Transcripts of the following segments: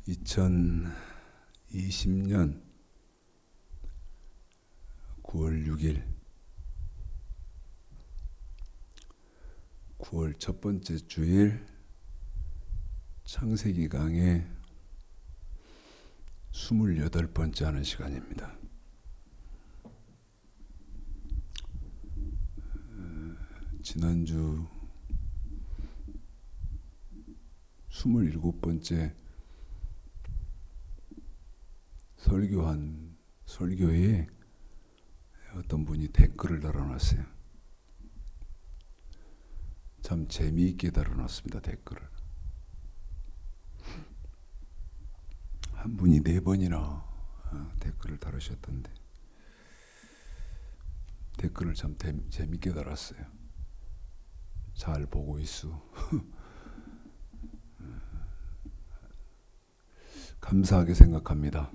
2020년 9월 6일 9월 첫 번째 주일 창세기 강의 28번째 하는 시간입니다. 지난주 27번째 설교에 어떤 분이 댓글을 달아놨어요. 참 재미있게 달아놨습니다. 댓글을. 한 분이 4번이나 댓글을 달으셨던데 댓글을 참 재미있게 달았어요. 잘 보고 있수. 감사하게 생각합니다.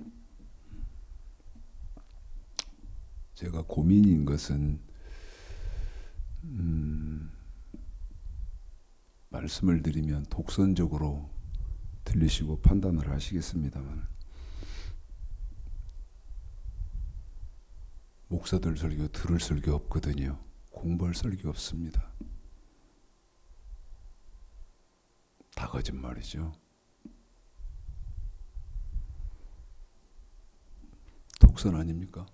제가 고민인 것은 말씀을 드리면 독선적으로 들리시고 판단을 하시겠습니다만 목사들 설교 들을 설교 없거든요. 공부할 설교 없습니다. 다 거짓말이죠. 독선 아닙니까?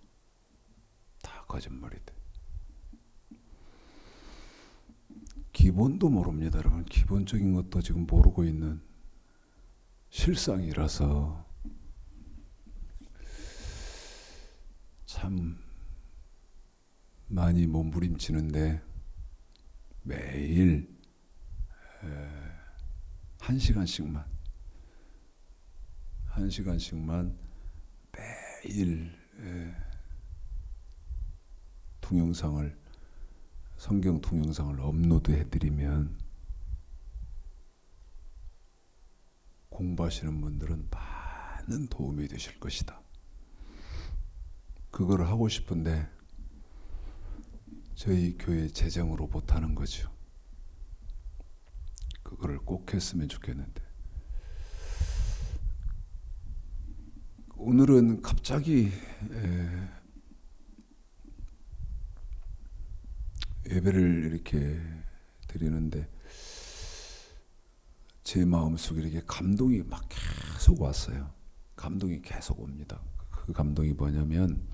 다 거짓말이다. 기본도 모릅니다. 여러분, 기본적인 것도 지금 모르고 있는 실상이라서 참 많이 몸부림치는데 매일 1시간씩만 매일 성경 동영상을 업로드해드리면 공부하시는 분들은 많은 도움이 되실 것이다. 그걸 하고 싶은데 저희 교회 재정으로 못하는 거죠. 그거를 꼭 했으면 좋겠는데 오늘은 갑자기 예배를 이렇게 드리는데 제 마음속에 이렇게 감동이 막 계속 왔어요. 감동이 계속 옵니다. 그 감동이 뭐냐면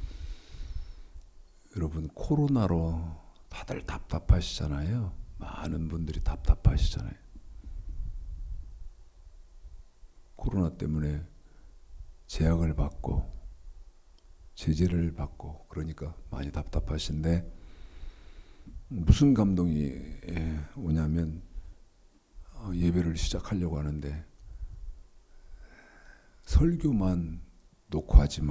여러분, 코로나로 다들 답답하시잖아요. 많은 분들이 답답하시잖아요. 코로나 때문에 제약을 받고 제재를 받고 그러니까 많이 답답하신데 무슨 감동이 오냐면 예배를 시작하려고 하는데 설교만 놓고 하지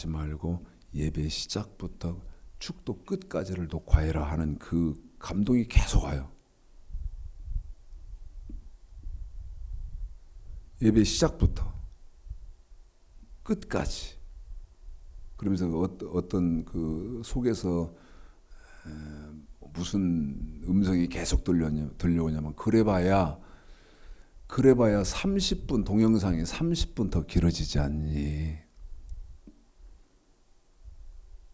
말고 예배 시작부터 축도 끝까지를 녹화해라 하는 그 감동이 계속 와요. 예배 시작부터 끝까지. 그러면서 어떤 그 속에서 무슨 음성이 계속 들려오냐면 그래봐야 30분 동영상이 30분 더 길어지지 않니.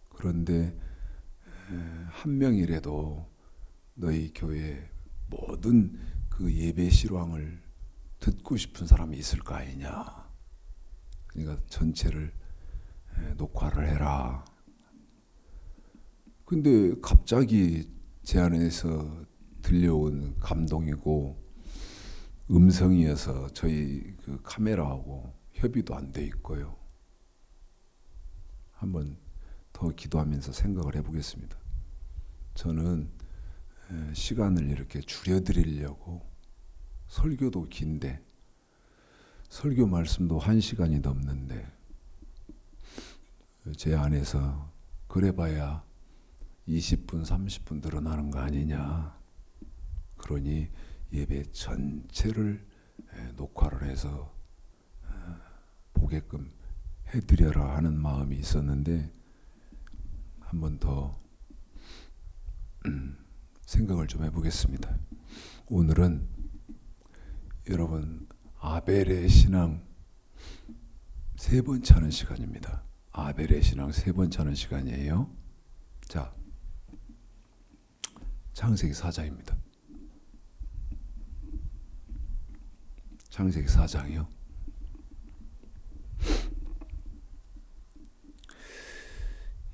그런데 한 명이라도 너희 교회 모든 그 예배 실황을 듣고 싶은 사람이 있을 거 아니냐. 그러니까 전체를 녹화를 해라. 근데 갑자기 제 안에서 들려온 감동이고 음성이어서 저희 그 카메라하고 협의도 안 돼 있고요. 한번 더 기도하면서 생각을 해보겠습니다. 저는 시간을 이렇게 줄여드리려고 설교도 긴데 설교 말씀도 1시간이 넘는데 제 안에서 그래봐야 20분 30분 늘어나는 거 아니냐. 그러니 예배 전체를 녹화를 해서 보게끔 해드려라 하는 마음이 있었는데 한 번 더 생각을 좀 해보겠습니다. 오늘은 여러분 아벨의 신앙 세 번째 하는 시간입니다. 아벨의 신앙 세 번째 하는 시간이에요. 자, 창세기 4장입니다. 창세기 4장이요.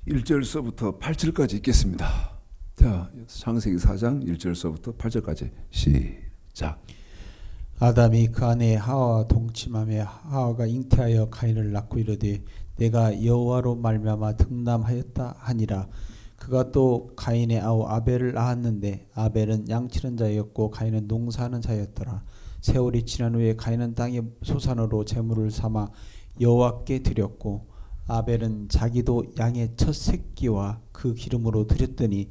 1절서부터 8절까지 읽겠습니다. 자, 창세기 4장 1절서부터 8절까지 시작. 아담이 그 아내 하와와 동침하며 하와가 잉태하여 가인을 낳고 이르되 내가 여호와로 말미암아 등남하였다 하니라. 그가 또 가인의 아우 아벨을 낳았는데 아벨은 양치는 자였고 가인은 농사하는 자였더라. 세월이 지난 후에 가인은 땅의 소산으로 제물을 삼아 여호와께 드렸고 아벨은 자기도 양의 첫 새끼와 그 기름으로 드렸더니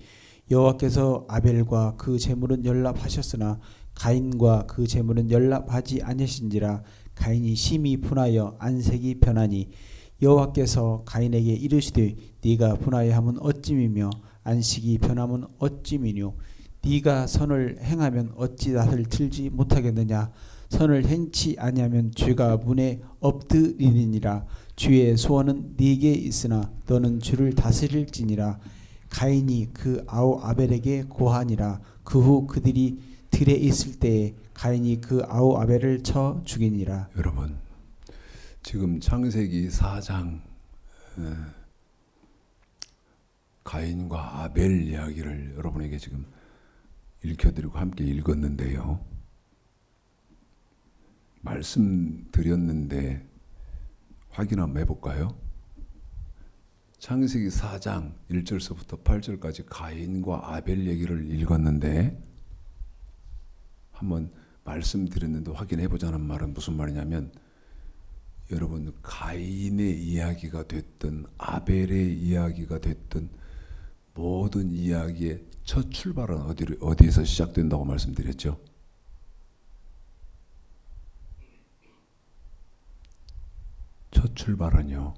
여호와께서 아벨과 그 제물은 연락하셨으나 가인과 그 제물은 연락하지 아니하신지라. 가인이 심히 분하여 안색이 변하니 여호와께서 가인에게 이르시되 네가 분하여 함은 어찌미며 안식이 변함은 어찌미뇨. 네가 선을 행하면 어찌 낯을 들지 못하겠느냐. 선을 행치 아니하면 죄가 문에 엎드리니라. 주의 소원은 네게 있으나 너는 주를 다스릴지니라. 가인이 그 아우 아벨에게 고하니라. 그 후 그들이 들에 있을 때에 가인이 그 아우 아벨을 쳐 죽이니라. 여러분, 지금 창세기 4장 가인과 아벨 이야기를 여러분에게 지금 읽혀드리고 함께 읽었는데요. 말씀드렸는데 확인 한번 해볼까요? 창세기 4장 1절서부터 8절까지 가인과 아벨 얘기를 읽었는데 한번 말씀드렸는데 확인해보자는 말은 무슨 말이냐면, 여러분, 가인의 이야기가 됐든 아벨의 이야기가 됐든 모든 이야기의 첫 출발은 어디에서 시작된다고 말씀드렸죠? 첫 출발은요,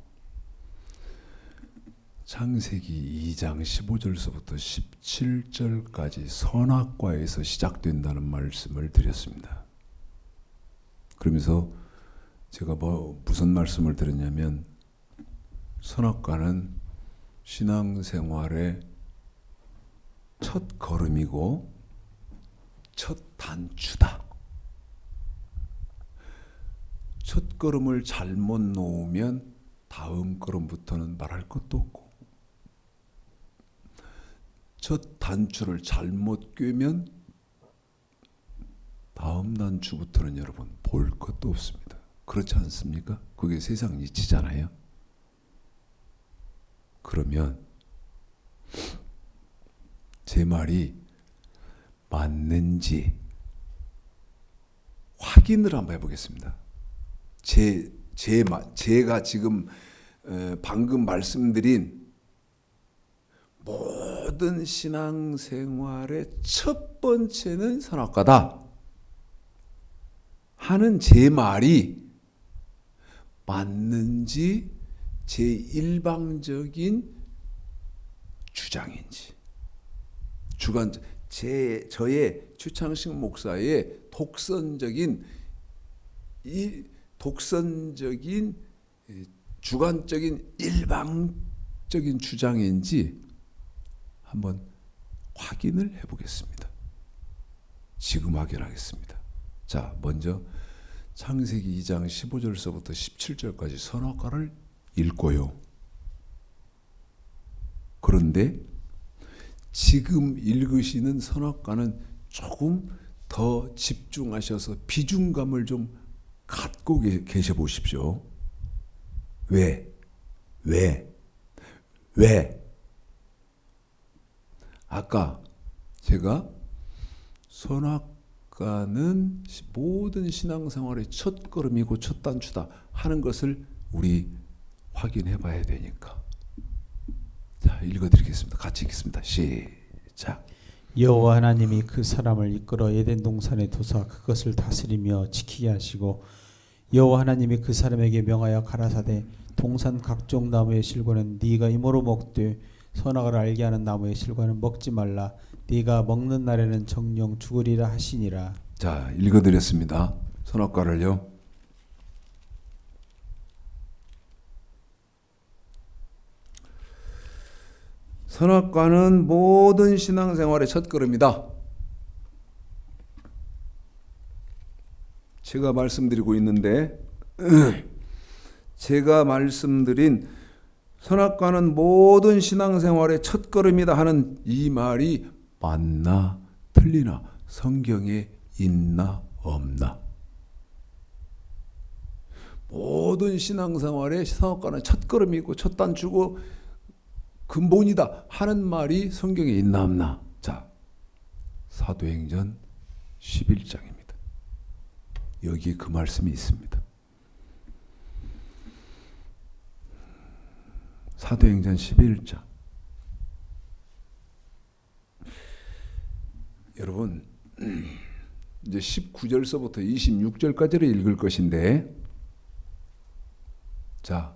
창세기 2장 15절서부터 17절까지 선악과에서 시작된다는 말씀을 드렸습니다. 그러면서 제가 무슨 말씀을 드렸냐면, 선악과는 신앙생활의 첫 걸음이고 첫 단추다. 첫 걸음을 잘못 놓으면 다음 걸음부터는 말할 것도 없고, 첫 단추를 잘못 꿰면 다음 단추부터는 여러분 볼 것도 없습니다. 그렇지 않습니까? 그게 세상 이치잖아요. 그러면 제 말이 맞는지 확인을 한번 해보겠습니다. 제가 지금 방금 말씀드린 모든 신앙생활의 첫 번째는 선악과다 하는 제 말이 맞는지, 제 일방적인 주장인지, 저의 추창식 목사의 독선적인 주관적인 일방적인 주장인지 한번 확인을 해보겠습니다. 지금 확인하겠습니다. 자, 먼저 창세기 2장 15절서부터 17절까지 선악과를 읽고요. 그런데 지금 읽으시는 선악과는 조금 더 집중하셔서 비중감을 좀 갖고 계셔 보십시오. 왜? 아까 제가 선악과는 모든 신앙생활의 첫 걸음이고 첫 단추다 하는 것을 우리 확인해 봐야 되니까. 자, 읽어드리겠습니다. 같이 읽겠습니다. 시작. 여호와 하나님이 그 사람을 이끌어 에덴 동산에 두사 그것을 다스리며 지키게 하시고 여호와 하나님이 그 사람에게 명하여 가라사대 동산 각종 나무의 실과는 네가 임으로 먹되 선악을 알게 하는 나무의 실과는 먹지 말라. 네가 먹는 날에는 정령 죽으리라 하시니라. 자, 읽어드렸습니다. 선악과를요. 선악과는 모든 신앙생활의 첫걸음이다. 제가 말씀드리고 있는데 제가 말씀드린 선악과는 모든 신앙생활의 첫걸음이다 하는 이 말이 맞나 틀리나, 성경에 있나 없나. 모든 신앙생활의 선악과는 첫걸음이고 첫 단추고 근본이다 하는 말이 성경에 있나 없나. 자, 사도행전 11장입니다. 여기에 그 말씀이 있습니다. 사도행전 11장. 여러분, 이제 19절서부터 26절까지를 읽을 것인데, 자,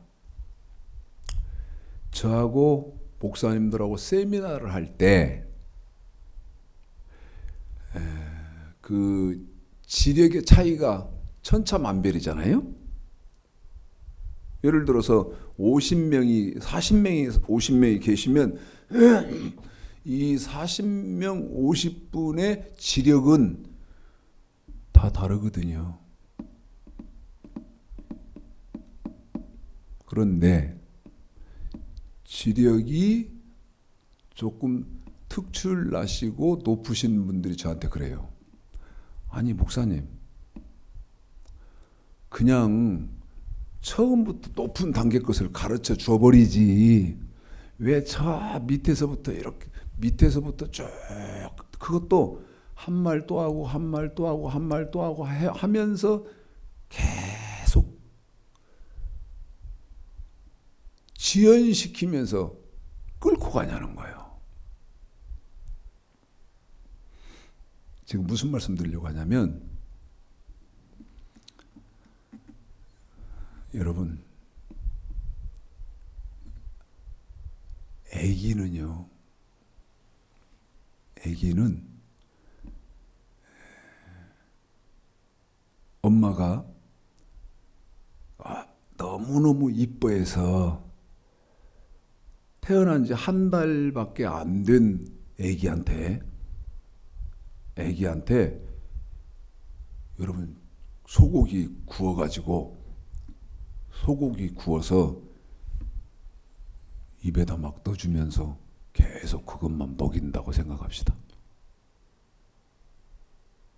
저하고 목사님들하고 세미나를 할 때 그 지력의 차이가 천차만별이잖아요. 예를 들어서 50명이 40명이 50명이 계시면 이 40명 50분의 지력은 다 다르거든요. 그런데 지력이 조금 특출나시고 높으신 분들이 저한테 그래요. 아니 목사님, 그냥 처음부터 높은 단계 것을 가르쳐 줘버리지 왜 저 밑에서부터 이렇게 밑에서부터 쭉 그것도 한 말 또 하고 한 말 또 하고 한 말 또 하고 하면서 계속 지연시키면서 끌고 가냐는 거예요. 지금 무슨 말씀 드리려고 하냐면, 여러분, 아기는 엄마가 너무너무 이뻐해서 태어난 지 한 달밖에 안 된 아기한테 여러분 소고기 구워서 입에다 막 넣어주면서 계속 그것만 먹인다고 생각합시다.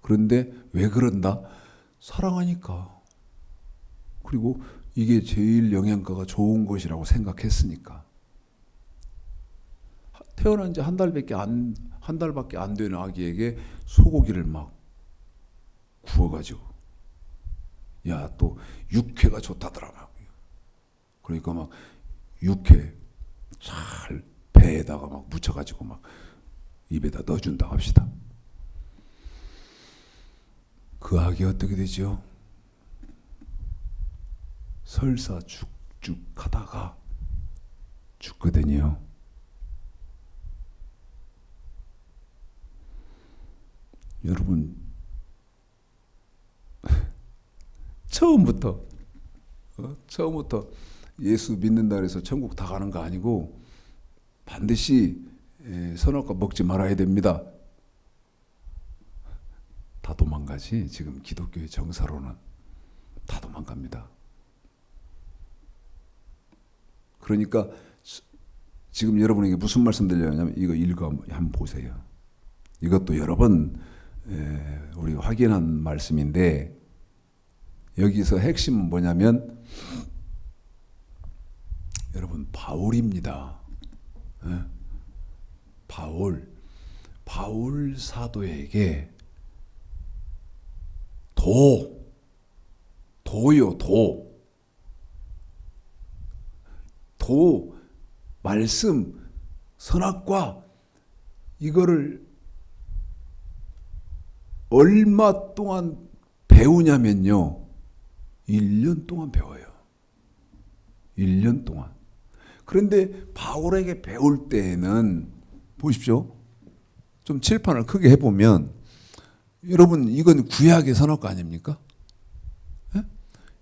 그런데 왜 그런다? 사랑하니까. 그리고 이게 제일 영양가가 좋은 것이라고 생각했으니까. 태어난 지 한 달밖에 안 된 아기에게 소고기를 막 구워가지고, 야, 또 육회가 좋다더라 막. 그러니까 막 육회 잘 배에다가 막 묻혀가지고 막 입에다 넣어준다 합시다. 그 아기 어떻게 되죠? 설사 죽죽하다가 죽거든요. 여러분, 처음부터 예수 믿는다 해서 천국 다 가는 거 아니고 반드시 선악과 먹지 말아야 됩니다. 다 도망가지. 지금 기독교의 정사로는 다 도망갑니다. 그러니까 지금 여러분에게 무슨 말씀 드리냐면 이거 읽어 한번 보세요. 이것도 여러 번 우리 확인한 말씀인데, 여기서 핵심은 뭐냐면 여러분 바울입니다. 바울 사도에게 도 말씀 선악과 이거를 얼마 동안 배우냐면요, 1년 동안 배워요. 1년 동안. 그런데 바울에게 배울 때에는 보십시오. 좀 칠판을 크게 해보면 여러분 이건 구약의 선악과 아닙니까?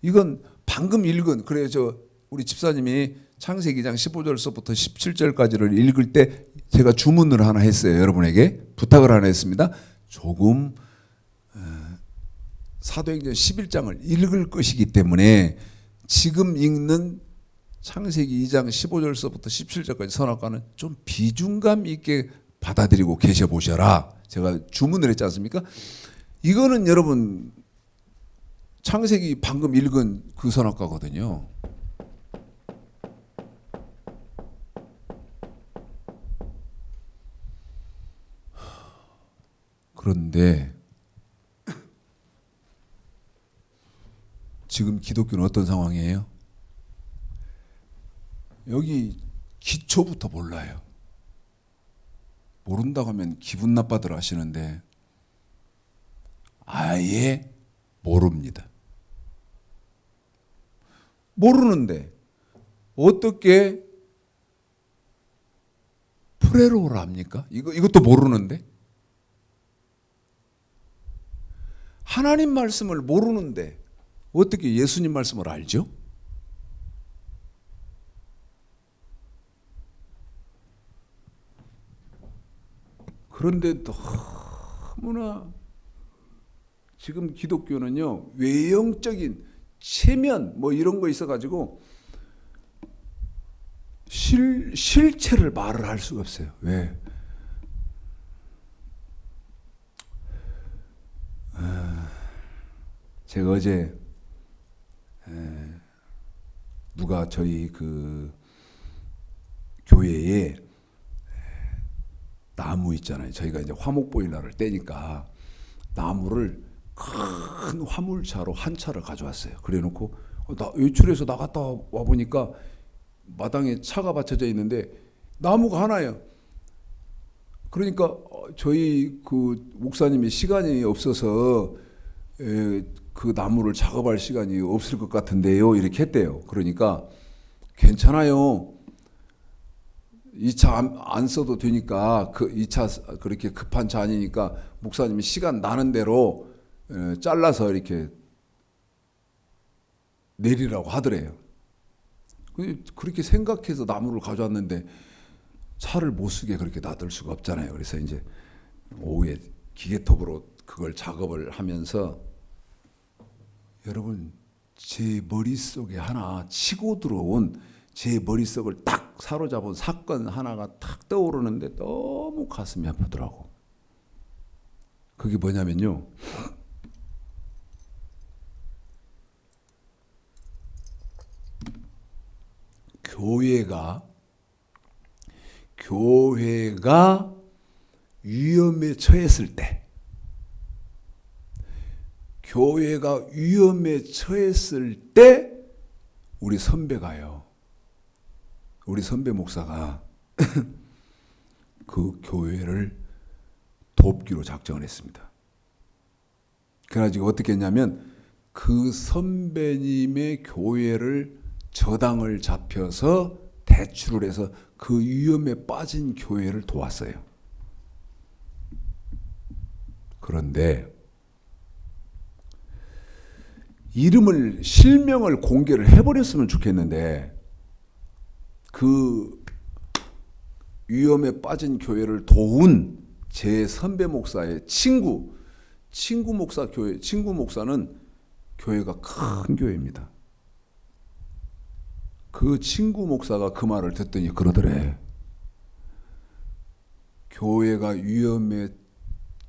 이건 방금 읽은, 그래 우리 집사님이 창세기 2장 15절서부터 17절까지를 읽을 때 제가 주문을 하나 했어요. 여러분에게 부탁을 하나 했습니다. 조금 사도행전 11장을 읽을 것이기 때문에 지금 읽는 창세기 2장 15절서부터 17절까지 선악과는 좀 비중감 있게 받아들이고 계셔 보셔라. 제가 주문을 했지 않습니까? 이거는 여러분 창세기 방금 읽은 그 선악과거든요. 그런데 지금 기독교는 어떤 상황이에요? 여기 기초부터 몰라요. 모른다고 하면 기분 나빠들 하시는데 아예 모릅니다. 모르는데 어떻게 프레로를 합니까? 이것도 모르는데 하나님 말씀을 모르는데 어떻게 예수님 말씀을 알죠? 그런데 너무나 지금 기독교는요 외형적인 체면 뭐 이런 거 있어가지고 실체를 말을 할 수가 없어요. 왜? 제가 어제 누가 저희 그 교회에 나무 있잖아요. 저희가 이제 화목 보일러를 떼니까 나무를 큰 화물차로 한 차를 가져왔어요. 그래놓고 나 외출해서 나갔다 와 보니까 마당에 차가 받쳐져 있는데 나무가 하나예요. 그러니까 저희 그 목사님이 시간이 없어서 그 나무를 작업할 시간이 없을 것 같은데요. 이렇게 했대요. 그러니까 괜찮아요. 이 차 안 써도 되니까 이 차 그렇게 급한 차 아니니까 목사님이 시간 나는 대로 잘라서 이렇게 내리라고 하더래요. 그렇게 생각해서 나무를 가져왔는데 차를 못 쓰게 그렇게 놔둘 수가 없잖아요. 그래서 이제 오후에 기계톱으로 그걸 작업을 하면서 여러분 제 머릿속에 하나 치고 들어온 제 머릿속을 딱 사로잡은 사건 하나가 탁 떠오르는데 너무 가슴이 아프더라고. 그게 뭐냐면요. 교회가 위험에 처했을 때 우리 선배 목사가 그 교회를 돕기로 작정을 했습니다. 그래가지고 어떻게 했냐면 그 선배님의 교회를 저당을 잡혀서 대출을 해서 그 위험에 빠진 교회를 도왔어요. 그런데 실명을 공개를 해버렸으면 좋겠는데 그 위험에 빠진 교회를 도운 제 선배 목사의 친구 목사는 교회가 큰 교회입니다. 그 친구 목사가 그 말을 듣더니 그러더래. 교회가 위험에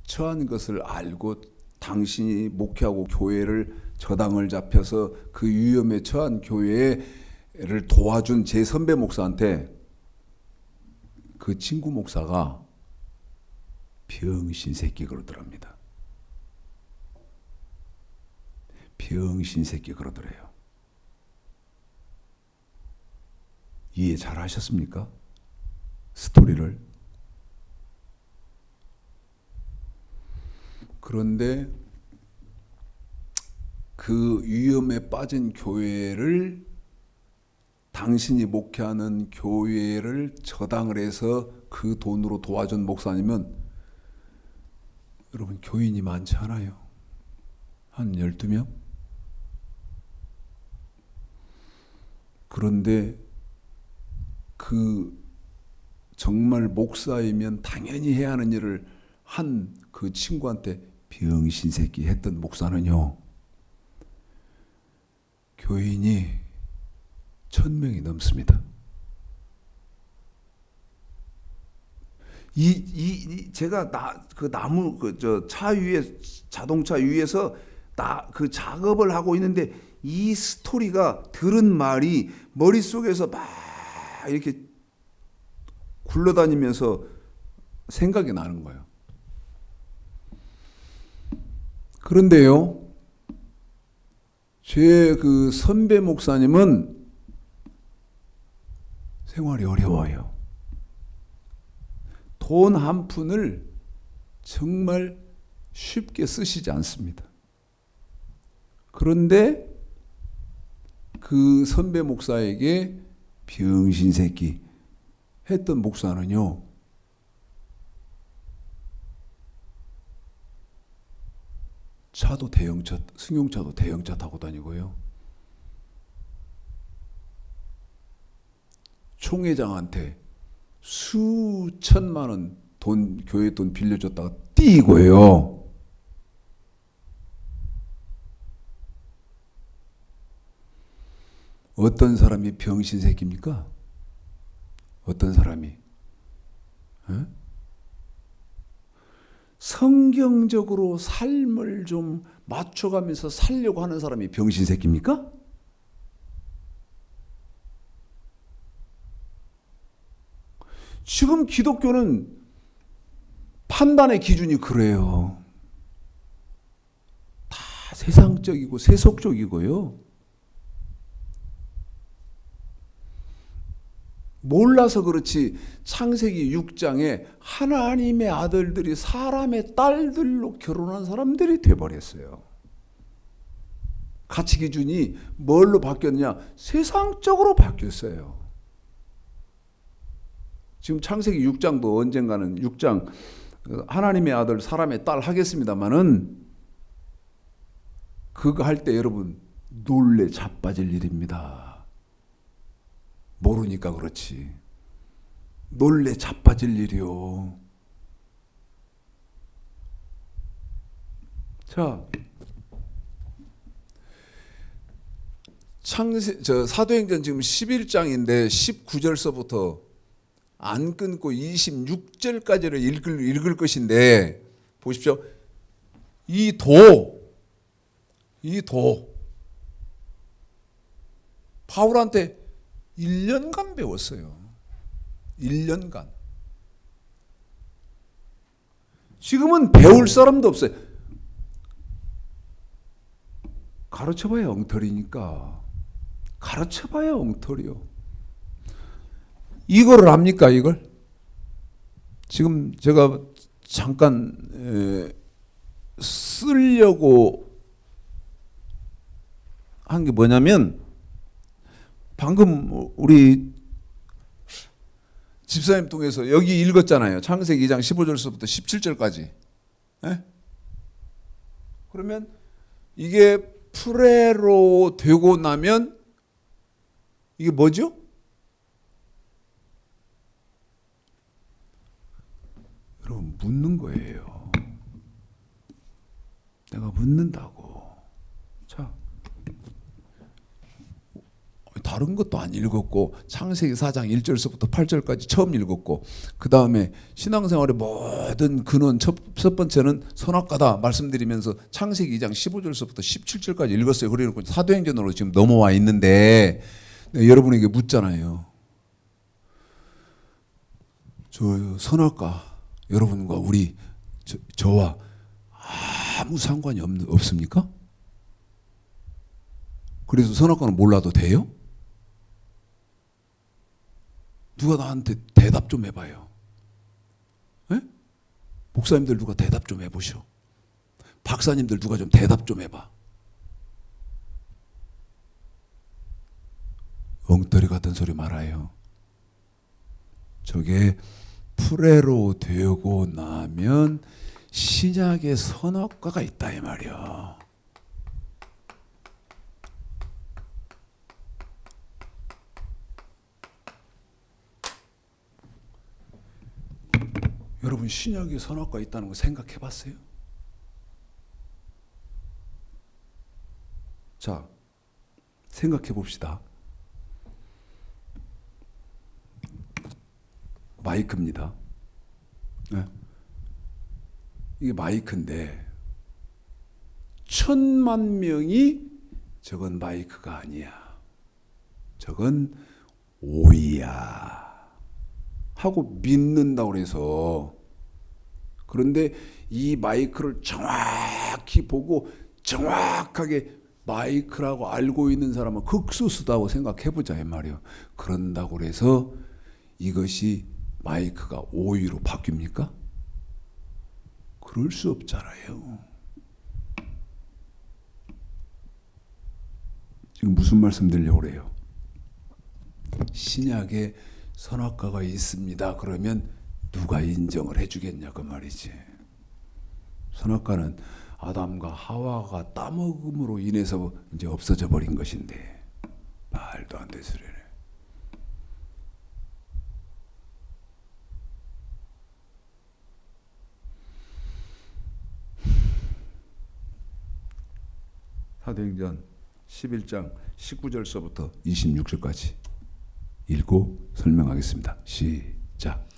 처한 것을 알고 당신이 목회하고 교회를 저당을 잡혀서 그 위험에 처한 교회를 도와준 제 선배 목사한테 그 친구 목사가 병신 새끼 그러더랍니다. 병신 새끼 그러더래요. 이해 잘 하셨습니까? 스토리를. 그런데 그 위험에 빠진 교회를 당신이 목회하는 교회를 저당을 해서 그 돈으로 도와준 목사님은 여러분 교인이 많지 않아요. 한 12명? 그런데 그 정말 목사이면 당연히 해야 하는 일을 한 그 친구한테 병신 새끼 했던 목사는요, 교인이 1000명이 넘습니다. 제가 그 나무 차 위에, 자동차 위에서 그 작업을 하고 있는데 이 스토리가 들은 말이 머릿속에서 막 이렇게 굴러다니면서 생각이 나는 거예요. 그런데요, 제 그 선배 목사님은 생활이 어려워요. 돈 한 푼을 정말 쉽게 쓰시지 않습니다. 그런데 그 선배 목사에게 병신 새끼 했던 목사는요, 차도 대형차, 승용차도 대형차 타고 다니고요, 총회장한테 수천만 원 교회 돈 빌려줬다가 뛰고요. 어떤 사람이 병신 새끼입니까? 어떤 사람이? 에? 성경적으로 삶을 좀 맞춰가면서 살려고 하는 사람이 병신 새끼입니까? 지금 기독교는 판단의 기준이 그래요. 다 세상적이고 세속적이고요. 몰라서 그렇지 창세기 6장에 하나님의 아들들이 사람의 딸들로 결혼한 사람들이 돼버렸어요. 가치 기준이 뭘로 바뀌었냐? 세상적으로 바뀌었어요. 지금 창세기 6장도 언젠가는 6장 하나님의 아들 사람의 딸 하겠습니다마는 그거 할 때 여러분 놀래 자빠질 일입니다. 모르니까 그렇지. 놀래 자빠질 일이요. 자, 사도행전 지금 11장인데 19절서부터 안 끊고 26절까지를 읽을 것인데 보십시오. 이 바울한테 1년간 배웠어요. 1년간. 지금은 배울 사람도 없어요. 가르쳐봐야 엉터리니까. 가르쳐봐야 엉터리요. 이거를 압니까, 이걸? 지금 제가 잠깐 쓰려고 한 게 뭐냐면 방금 우리 집사님 통해서 여기 읽었잖아요. 창세기 2장 15절서부터 17절까지. 네? 그러면 이게 프레로 되고 나면 이게 뭐죠? 여러분 묻는 거예요. 내가 묻는다고. 자, 다른 것도 안 읽었고 창세기 4장 1절서부터 8절까지 처음 읽었고 그 다음에 신앙생활의 모든 근원 첫 번째는 선악과다 말씀드리면서 창세기 2장 15절서부터 17절까지 읽었어요. 그래놓고 사도행전으로 지금 넘어와 있는데 여러분에게 묻잖아요. 저 선악과 여러분과 우리 저와 아무 상관이 없습니까? 그래서 선악과는 몰라도 돼요? 누가 나한테 대답 좀 해봐요. 에? 목사님들 누가 대답 좀 해보셔. 박사님들 누가 좀 대답 좀 해봐. 엉터리 같은 소리 말아요. 저게 프레로 되고 나면 신약의 선악과가 있다 이 말이야. 여러분 신약에 선악과 있다는 거 생각해 봤어요? 자, 생각해 봅시다. 마이크입니다. 네. 이게 마이크인데 1,000만 명이 저건 마이크가 아니야. 저건 오이야. 하고 믿는다고 그래서 그런데 이 마이크를 정확히 보고 정확하게 마이크라고 알고 있는 사람은 극소수다고 생각해보자 이 말이에요. 그런다고 그래서 이것이 마이크가 오이로 바뀝니까? 그럴 수 없잖아요. 지금 무슨 말씀 드리려고 그래요? 신약에 선악과가 있습니다. 그러면 누가 인정을 해주겠냐 그 말이지. 선악과는 아담과 하와가 따먹음으로 인해서 이제 없어져 버린 것인데 말도 안 되는 소리네. 사도행전 11장 19절서부터 26절까지 읽고 설명하겠습니다. 시작.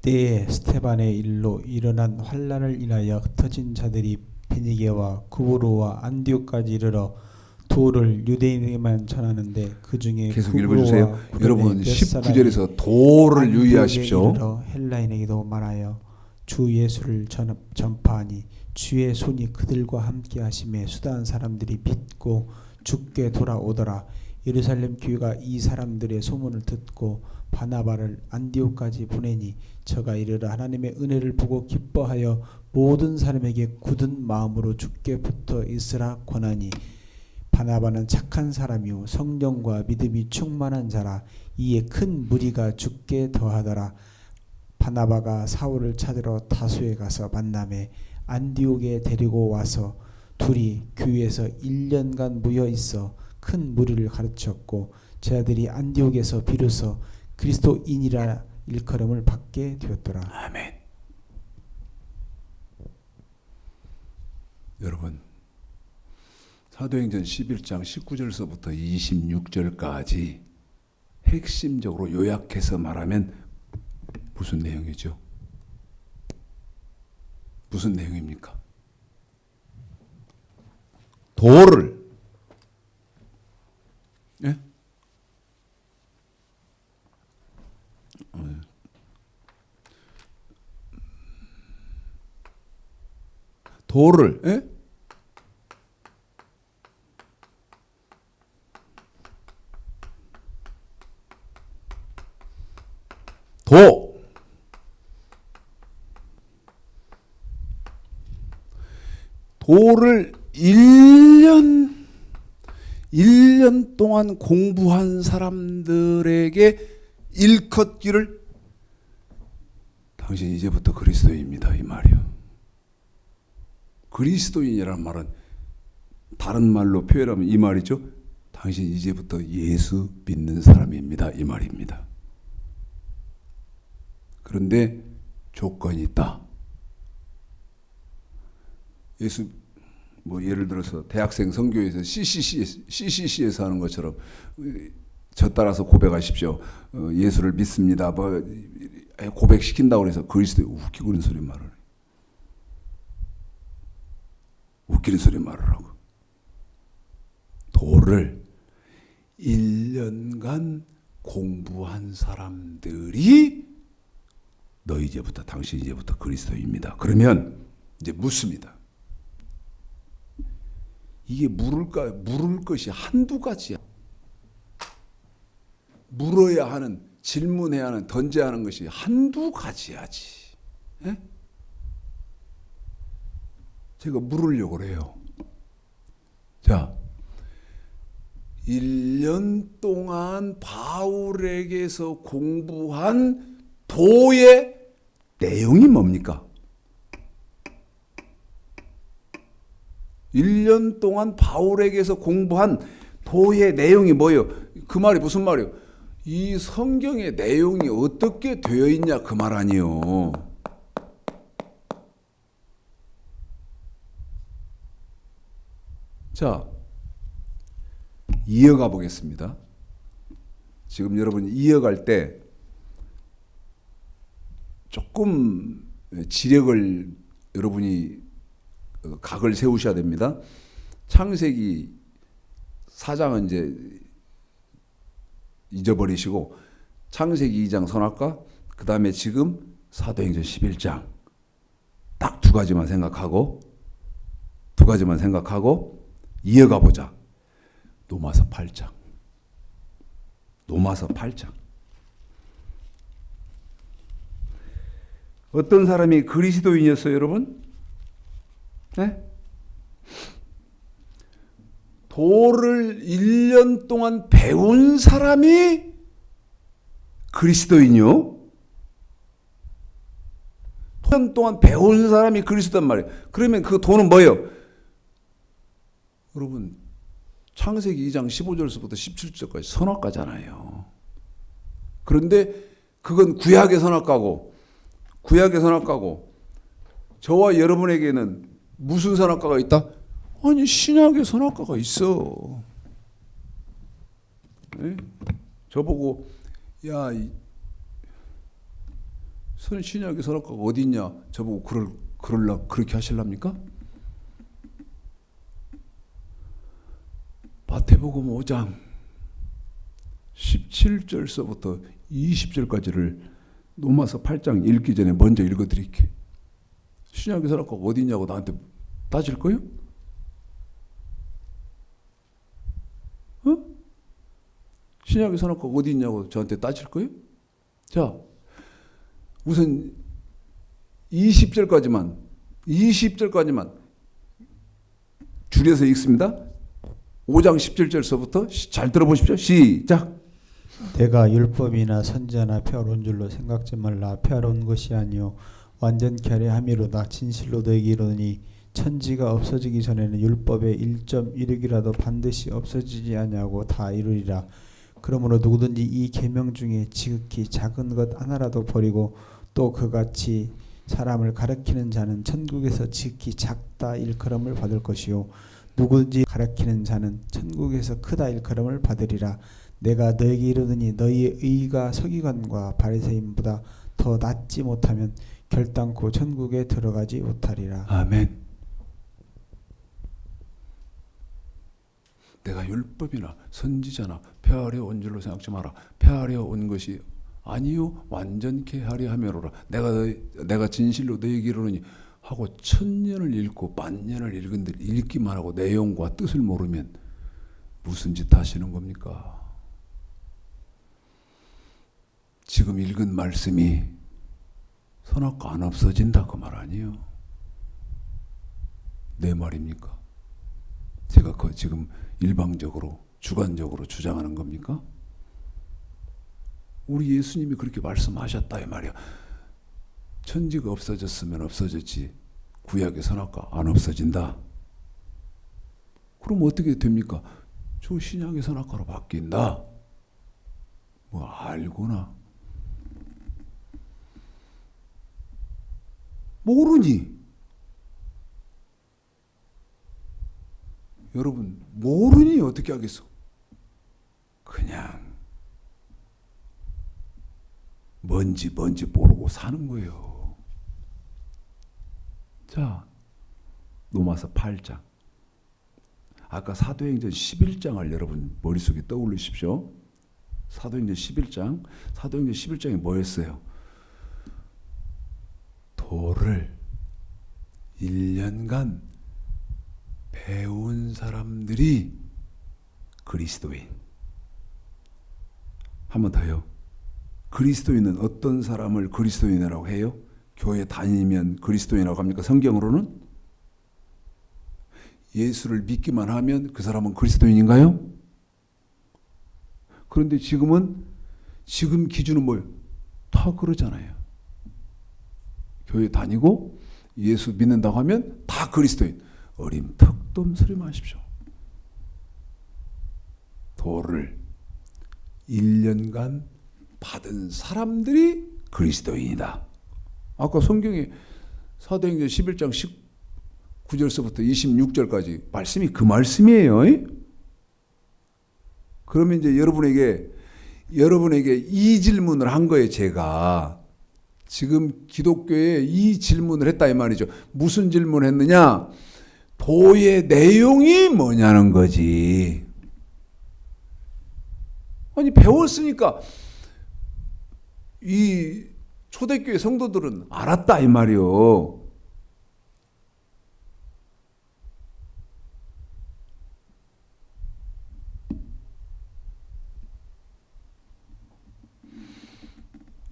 때에 스테반의 일로 일어난 환란을 인하여 흩어진 자들이 베니게와 구브로와 안디옥까지 이르러 도를 유대인에게만 전하는데 그 중에 계속 읽어주세요. 여러분 19절에서 도를 유의하십시오. 이르러 헬라인에게도 말하여 주 예수를 전파하니 주의 손이 그들과 함께 하심에 수다한 사람들이 믿고 죽게 돌아오더라. 예루살렘 교회가 이 사람들의 소문을 듣고 바나바를 안디옥까지 보내니 저가 이르러 하나님의 은혜를 보고 기뻐하여 모든 사람에게 굳은 마음으로 주께 붙어 있으라 권하니 바나바는 착한 사람이요 성령과 믿음이 충만한 자라. 이에 큰 무리가 죽게 더하더라. 바나바가 사울을 찾으러 다소에 가서 만나매 안디옥에 데리고 와서 둘이 교회에서 1년간 모여 있어 큰 무리를 가르쳤고 제자들이 안디옥에서 비로소 그리스도인이라 일컬음을 받게 되었더라. 아멘. 여러분 사도행전 11장 19절서부터 26절까지 핵심적으로 요약해서 말하면 무슨 내용이죠? 무슨 내용입니까? 도를 예? 도를 예? 도를 1년 동안 공부한 사람들에게 일컫기를 당신 이제부터 그리스도인입니다 이 말이요. 그리스도인이라는 말은 다른 말로 표현하면 이 말이죠. 당신 이제부터 예수 믿는 사람입니다 이 말입니다. 그런데 조건이 있다. 예수 뭐 예를 들어서 대학생 선교에서 CCC에서 하는 것처럼 저 따라서 고백하십시오. 예수를 믿습니다. 뭐 고백시킨다고 해서 그리스도에 웃기는 소리 말을 해. 웃기는 소리 말을 하고 도를 1년간 공부한 사람들이 너 이제부터 당신 이제부터 그리스도입니다. 그러면 이제 묻습니다. 이게 물을 것이 한두 가지야. 물어야 하는, 질문해야 하는, 던져야 하는 것이 한두 가지야지. 예? 제가 물으려고 그래요. 자, 1년 동안 바울에게서 공부한 도의 내용이 뭡니까? 1년 동안 바울에게서 공부한 도의 내용이 뭐예요? 그 말이 무슨 말이에요? 이 성경의 내용이 어떻게 되어 있냐 그 말 아니에요. 자, 이어가 보겠습니다. 지금 여러분 이어갈 때 조금 지력을 여러분이 각을 세우셔야 됩니다. 창세기 4장은 이제 잊어버리시고 창세기 2장 선악과 그 다음에 지금 사도행전 11장 딱 두 가지만 생각하고 이어가 보자. 로마서 8장. 어떤 사람이 그리스도인이었어요, 여러분? 네? 도를 1년 동안 배운 사람이 그리스도인이요? 1년 동안 배운 사람이 그리스도란 말이에요. 그러면 그 도는 뭐예요? 여러분, 창세기 2장 15절서부터 17절까지 선악과잖아요. 그런데 그건 구약의 선악과고 저와 여러분에게는 무슨 선악과가 있다? 아니, 신약의 선악과가 있어. 네? 저보고 야, 신약의 선악과가 어디 있냐? 저보고 그렇게 하실랍니까? 마태복음 5장 17절서부터 20절까지를 로마서 8장 읽기 전에 먼저 읽어드릴게. 신약의 선악과가 어디 있냐고 나한테 따질 거예요? 신약의 선악과가 어디 있냐고 저한테 따질 거예요? 자, 우선 20절까지만 줄여서 읽습니다. 5장 17절서부터 잘 들어보십시오. 시작. 내가 율법이나 선지자나 펴놓은 줄로 생각지 말라. 펴놓은 것이 아니요 완전케 하려 함이로다. 진실로 너에게 이르노니 천지가 없어지기 전에는 율법의 1.1획이라도 반드시 없어지지 아니하고 다 이루리라. 그러므로 누구든지 이 계명 중에 지극히 작은 것 하나라도 버리고 또 그같이 사람을 가르치는 자는 천국에서 지극히 작다 일컬음을 받을 것이요 누구든지 가르치는 자는 천국에서 크다 일컬음을 받으리라. 내가 너에게 이르노니 너희의 의가 서기관과 바리새인보다 더 낫지 못하면 결단코 천국에 들어가지 못하리라. 아멘. 내가 율법이나 선지자나 폐하려 온 줄로 생각지 마라. 폐하려 온 것이 아니요 완전케 하려 함이로라. 내가 진실로 너에게 이르노니 하고 1000년을 읽고 10,000년을 읽은들 읽기만 하고 내용과 뜻을 모르면 무슨 짓 하시는 겁니까? 지금 읽은 말씀이 선악과 안 없어진다 그 말 아니에요? 내 말입니까? 제가 지금 일방적으로 주관적으로 주장하는 겁니까? 우리 예수님이 그렇게 말씀하셨다 이 말이야. 천지가 없어졌으면 없어졌지 구약의 선악과 안 없어진다. 그럼 어떻게 됩니까? 저 신약의 선악과로 바뀐다. 뭐 알구나. 모르니. 여러분 모르니 어떻게 하겠어? 그냥 뭔지 모르고 사는 거예요. 자, 로마서 8장. 아까 사도행전 11장을 여러분 머릿속에 떠올리십시오. 사도행전 11장이 뭐였어요? 도를 1년간 배운 사람들이 그리스도인. 한 번 더요. 그리스도인은 어떤 사람을 그리스도인이라고 해요? 교회 다니면 그리스도인이라고 합니까? 성경으로는? 예수를 믿기만 하면 그 사람은 그리스도인인가요? 그런데 지금 기준은 뭐예요? 다 그러잖아요. 교회 다니고 예수 믿는다고 하면 다 그리스도인. 어림턱도 소리 마십시오. 도를 1년간 받은 사람들이 그리스도인이다. 아까 성경에 사도행전 11장 9절서부터 26절까지 말씀이 그 말씀이에요. 그러면 이제 여러분에게 이 질문을 한 거예요. 제가 지금 기독교에 이 질문을 했다 이 말이죠. 무슨 질문을 했느냐? 도의 내용이 뭐냐는 거지. 아니 배웠으니까 이 초대교회 성도들은 알았다 이 말이요.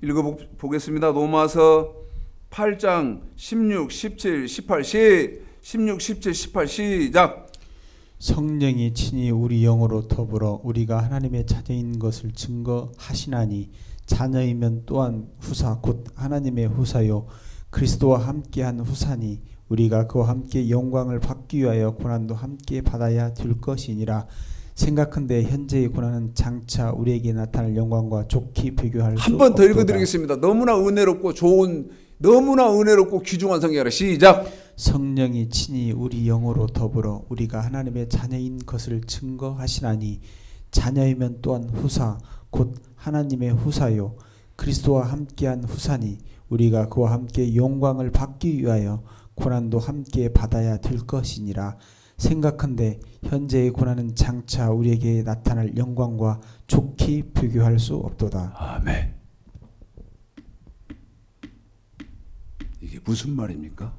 읽어보겠습니다. 로마서 8장 16, 17, 18 16, 17, 18 시작. 성령이 친히 우리 영으로 더불어 우리가 하나님의 자녀인 것을 증거하시나니 자녀이면 또한 후사 곧 하나님의 후사요 그리스도와 함께한 후사니 우리가 그와 함께 영광을 받기 위하여 고난도 함께 받아야 될 것이니라. 생각한데 현재의 고난은 장차 우리에게 나타날 영광과 좋게 비교할 수 없도다. 한 번 더 읽어드리겠습니다. 너무나 은혜롭고 좋은, 너무나 은혜롭고 귀중한 성경이라 시작. 성령이 친히 우리 영으로 더불어 우리가 하나님의 자녀인 것을 증거하시나니 자녀이면 또한 후사 곧 하나님의 후사요 그리스도와 함께한 후사니 우리가 그와 함께 영광을 받기 위하여 고난도 함께 받아야 될 것이니라. 생각한데 현재의 고난은 장차 우리에게 나타날 영광과 좋게 비교할 수 없도다. 아멘. 이게 무슨 말입니까?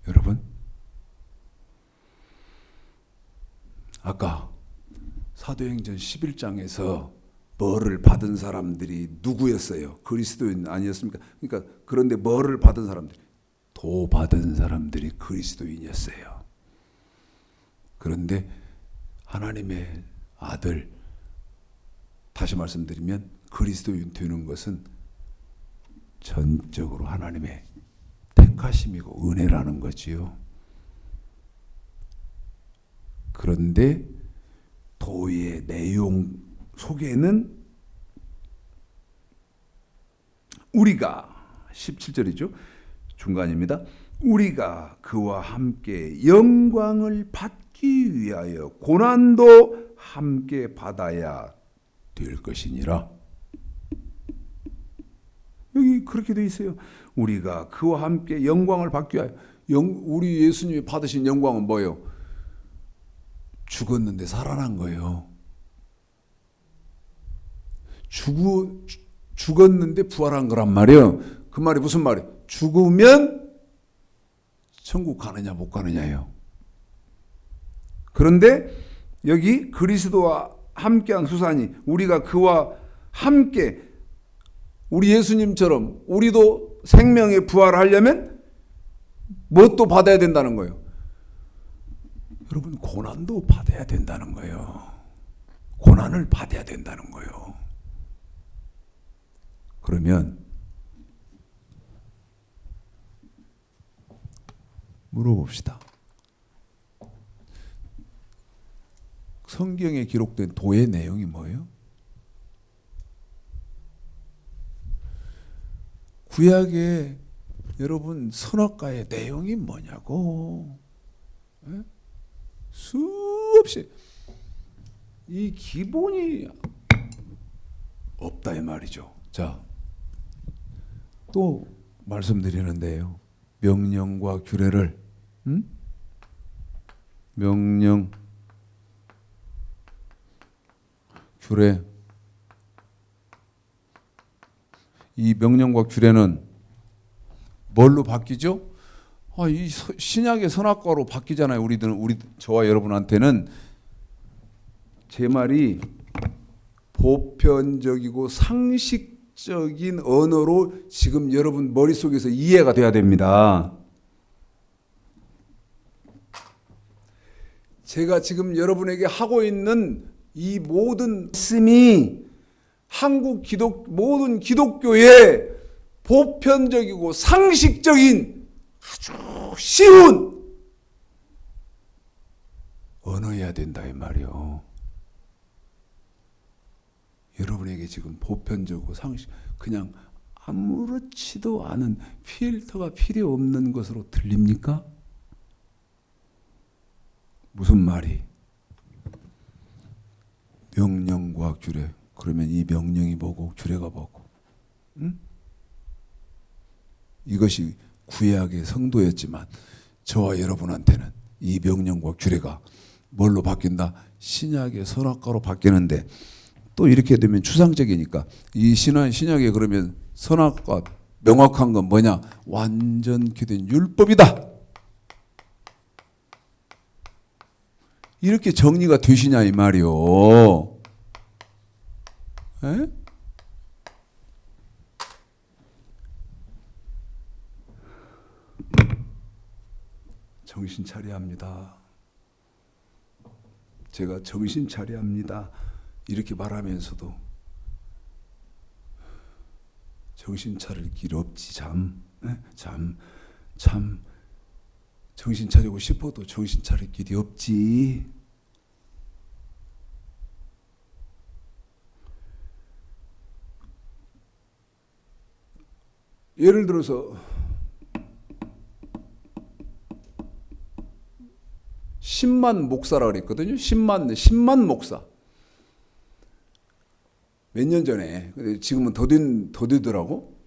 여러분, 아까 사도행전 11장에서 뭐를 받은 사람들이 누구였어요? 그리스도인 아니었습니까? 그러니까 그런데 뭐를 받은 사람들이 도 받은 사람들이 그리스도인이었어요. 그런데 하나님의 아들, 다시 말씀드리면 그리스도인 되는 것은 전적으로 하나님의 택하심이고 은혜라는 거지요. 그런데 도의 내용 속에는 우리가 17절이죠. 중간입니다. 우리가 그와 함께 영광을 받기 위하여 고난도 함께 받아야 될 것이니라. 여기 그렇게 돼 있어요. 우리가 그와 함께 영광을 받기 위하여. 우리 예수님이 받으신 영광은 뭐예요? 죽었는데 살아난 거예요. 죽었는데 부활한 거란 말이에요. 그 말이 무슨 말이에요? 죽으면 천국 가느냐 못 가느냐예요. 그런데 여기 그리스도와 함께한 후사니 우리가 그와 함께 우리 예수님처럼 우리도 생명에 부활하려면 뭣도 받아야 된다는 거예요. 여러분 고난도 받아야 된다는 거예요. 고난을 받아야 된다는 거예요. 그러면 물어봅시다. 성경에 기록된 도의 내용이 뭐예요? 구약의 여러분 선악과의 내용이 뭐냐고. 에? 수없이 이 기본이 없다 이 말이죠. 자, 또 말씀드리는데요. 명령과 규례를 명령 규례 이 명령과 규례는 뭘로 바뀌죠? 이 신약의 선악과로 바뀌잖아요. 우리 저와 여러분한테는 제 말이 보편적이고 상식적인 언어로 지금 여러분 머릿속에서 이해가 돼야 됩니다. 제가 지금 여러분에게 하고 있는 이 모든 말씀이 모든 기독교의 보편적이고 상식적인 아주 쉬운 언어여야 된다 이 말이요. 여러분에게 지금 보편적이고 상식 그냥 아무렇지도 않은 필터가 필요 없는 것으로 들립니까? 무슨 말이? 명령과 규례. 그러면 이 명령이 뭐고 규례가 뭐고? 응? 이것이 구약의 성도였지만 저와 여러분한테는 이 명령과 규례가 뭘로 바뀐다? 신약의 선악과로 바뀌는데, 또 이렇게 되면 추상적이니까 이 신약에 그러면 선악과 명확한 건 뭐냐? 완전히 된 율법이다. 이렇게 정리가 되시냐 이 말이요. 에? 정신 차려야 합니다. 제가 정신 차려야 합니다. 이렇게 말하면서도 정신 차릴 길 없지 참. 정신 차리고 싶어도 정신 차릴 길이 없지. 예를 들어서 10만 목사라 그랬거든요. 10만 목사. 몇 년 전에. 근데 지금은 더 되더라고.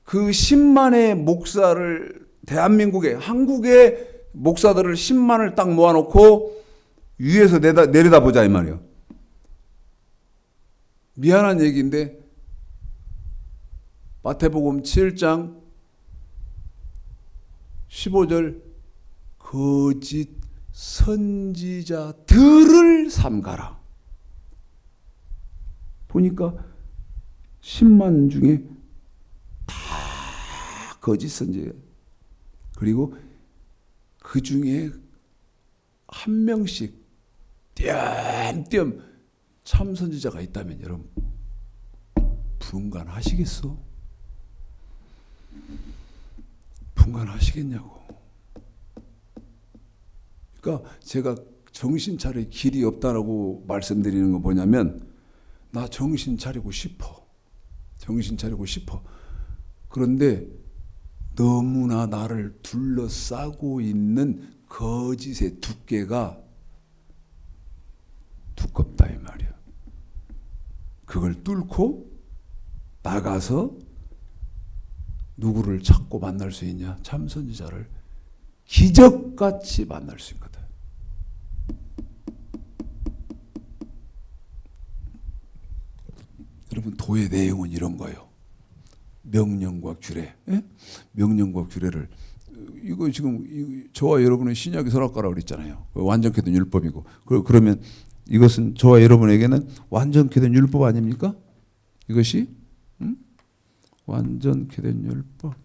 그 10만의 목사를 대한민국에 한국의 목사들을 10만을 딱 모아놓고 위에서 내려다보자 이 말이에요. 미안한 얘기인데 마태복음 7장 15절 거짓 선지자들을 삼가라. 보니까 10만 중에 다 거짓 선지자. 그리고 그 중에 한 명씩 띄엄띄엄 참 선지자가 있다면 여러분 분간하시겠어? 분간하시겠냐고. 그러니까 제가 정신 차릴 길이 없다라고 말씀드리는 거 뭐냐면, 나 정신 차리고 싶어. 정신 차리고 싶어. 그런데 너무나 나를 둘러싸고 있는 거짓의 두께가 두껍다 이 말이야. 그걸 뚫고 나가서 누구를 찾고 만날 수 있냐? 참 선지자를 기적같이 만날 수 있거든. 여러분, 도의 내용은 이런 거예요. 명령과 규례. 예? 명령과 규례를, 이거 지금 저와 여러분은 신약의 선악과라고 그랬잖아요. 완전케 된 율법이고. 그러면 이것은 저와 여러분에게는 완전케 된 율법 아닙니까? 이것이 완전케 된 율법.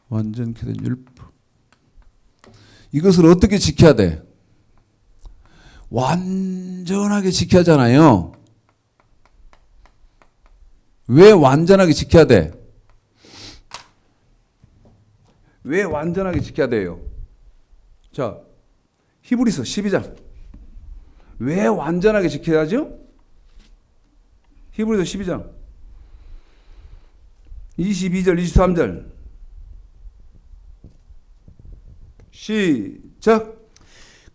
완전케 된 율법. 이것을 어떻게 지켜야 돼? 완전하게 지켜야 하잖아요. 왜 완전하게 지켜야 돼? 왜 완전하게 지켜야 돼요? 자, 히브리서 12장. 왜 완전하게 지켜야죠? 히브리서 12장 22절 23절 시작.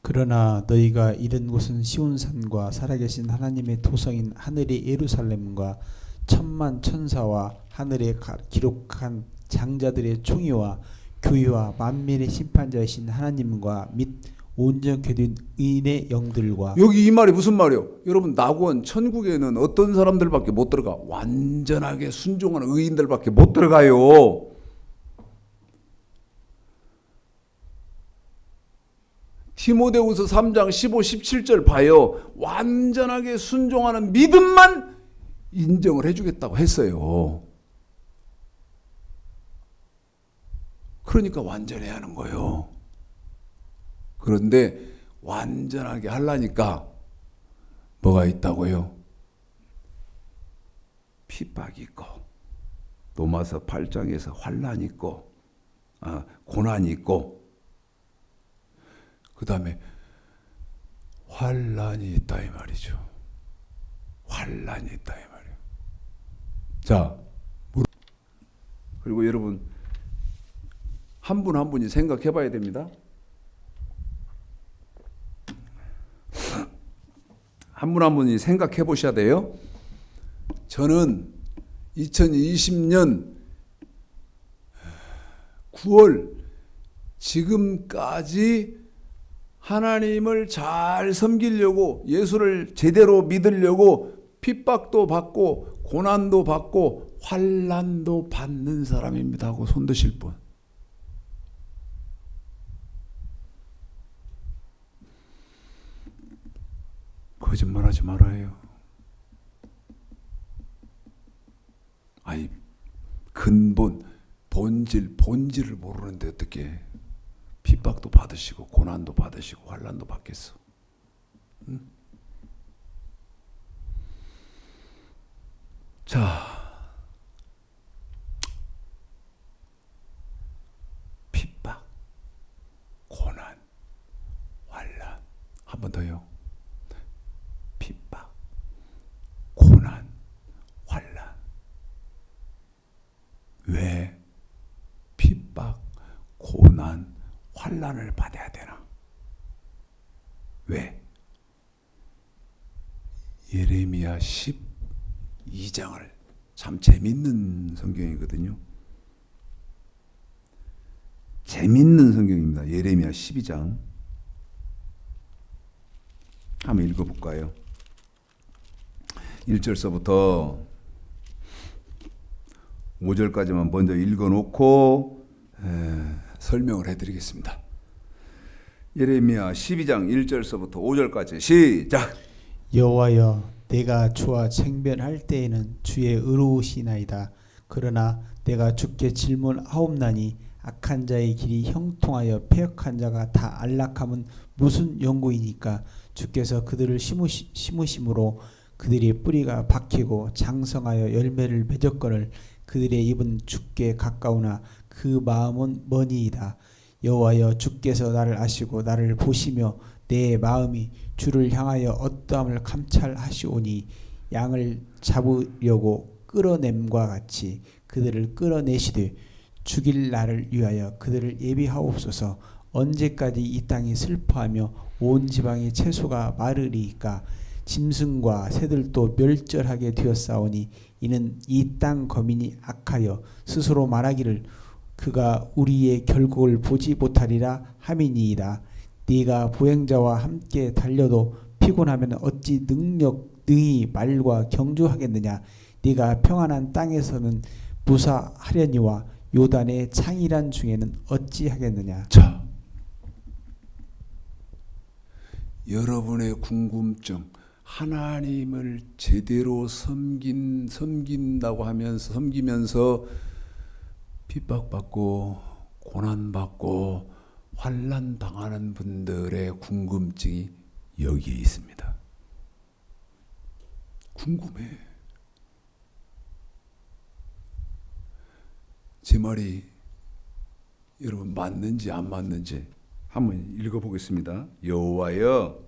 그러나 너희가 이른 곳은 시온산과 살아계신 하나님의 도성인 하늘의 예루살렘과 천만 천사와 하늘에 기록한 장자들의 총의와 교회와 만민의 심판자이신 하나님과 및 온전케 된 의인의 영들과. 여기 이 말이 무슨 말이요? 여러분, 낙원 천국에는 어떤 사람들밖에 못 들어가? 완전하게 순종하는 의인들밖에 못 들어가요. 디모데후서 3장 15, 17절 봐요. 완전하게 순종하는 믿음만 인정을 해주겠다고 했어요. 그러니까 완전해야 하는 거예요. 그런데 완전하게 하려니까 뭐가 있다고요? 핍박이 있고, 로마서 8장에서 환난이 있고, 고난이 있고, 그 다음에 환난이 있다 이 말이죠. 환난이 있다 이 말이에요. 자, 그리고 여러분 한 분 한 분이 생각해 봐야 됩니다. 한 분 한 분이 생각해 보셔야 돼요. 저는 2020년 9월 지금까지 하나님을 잘 섬기려고 예수를 제대로 믿으려고 핍박도 받고 고난도 받고 환난도 받는 사람입니다 하고 손 드실 분. 거짓말하지 말아요. 아니 근본 본질을 모르는데 어떻게 핍박도 받으시고 고난도 받으시고 환난도 받겠어? 응? 자, 핍박, 고난, 환난 한 번 더요. 핍박, 고난, 환난. 왜 핍박, 고난, 환난을 받아야 되나? 왜? 예레미야 12장을 참 재밌는 성경이거든요. 재밌는 성경입니다. 예레미야 12장 한번 읽어볼까요? 1절서부터 5절까지만 먼저 읽어놓고 설명을 해드리겠습니다. 예레미야 12장 1절서부터 5절까지 시작. 여호와여, 내가 주와 쟁변할 때에는 주의 의로우시나이다. 그러나 내가 주께 질문하옵나니 악한 자의 길이 형통하여 패역한 자가 다 안락함은 무슨 연고이니까? 주께서 그들을 심으심으로 그들의 뿌리가 박히고 장성하여 열매를 맺었거늘 그들의 입은 주께 가까우나 그 마음은 머니이다. 여호와여, 주께서 나를 아시고 나를 보시며 내 마음이 주를 향하여 어떠함을 감찰하시오니 양을 잡으려고 끌어냄과 같이 그들을 끌어내시되 죽일 날을 위하여 그들을 예비하옵소서. 언제까지 이 땅이 슬퍼하며 온 지방의 채소가 마르리까? 짐승과 새들도 멸절하게 되었사오니 이는 이 땅 거민이 악하여 스스로 말하기를 그가 우리의 결국을 보지 못하리라 함이니이다. 네가 보행자와 함께 달려도 피곤하면 어찌 능히 말과 경주하겠느냐? 네가 평안한 땅에서는 무사하려니와 요단의 창이란 중에는 어찌하겠느냐? 자, 여러분의 궁금증, 하나님을 제대로 섬긴다고 하면서 섬기면서 핍박받고 고난받고 환난 당하는 분들의 궁금증이 여기에 있습니다. 궁금해. 제 말이 여러분 맞는지 안 맞는지 한번 읽어보겠습니다. 여호와여,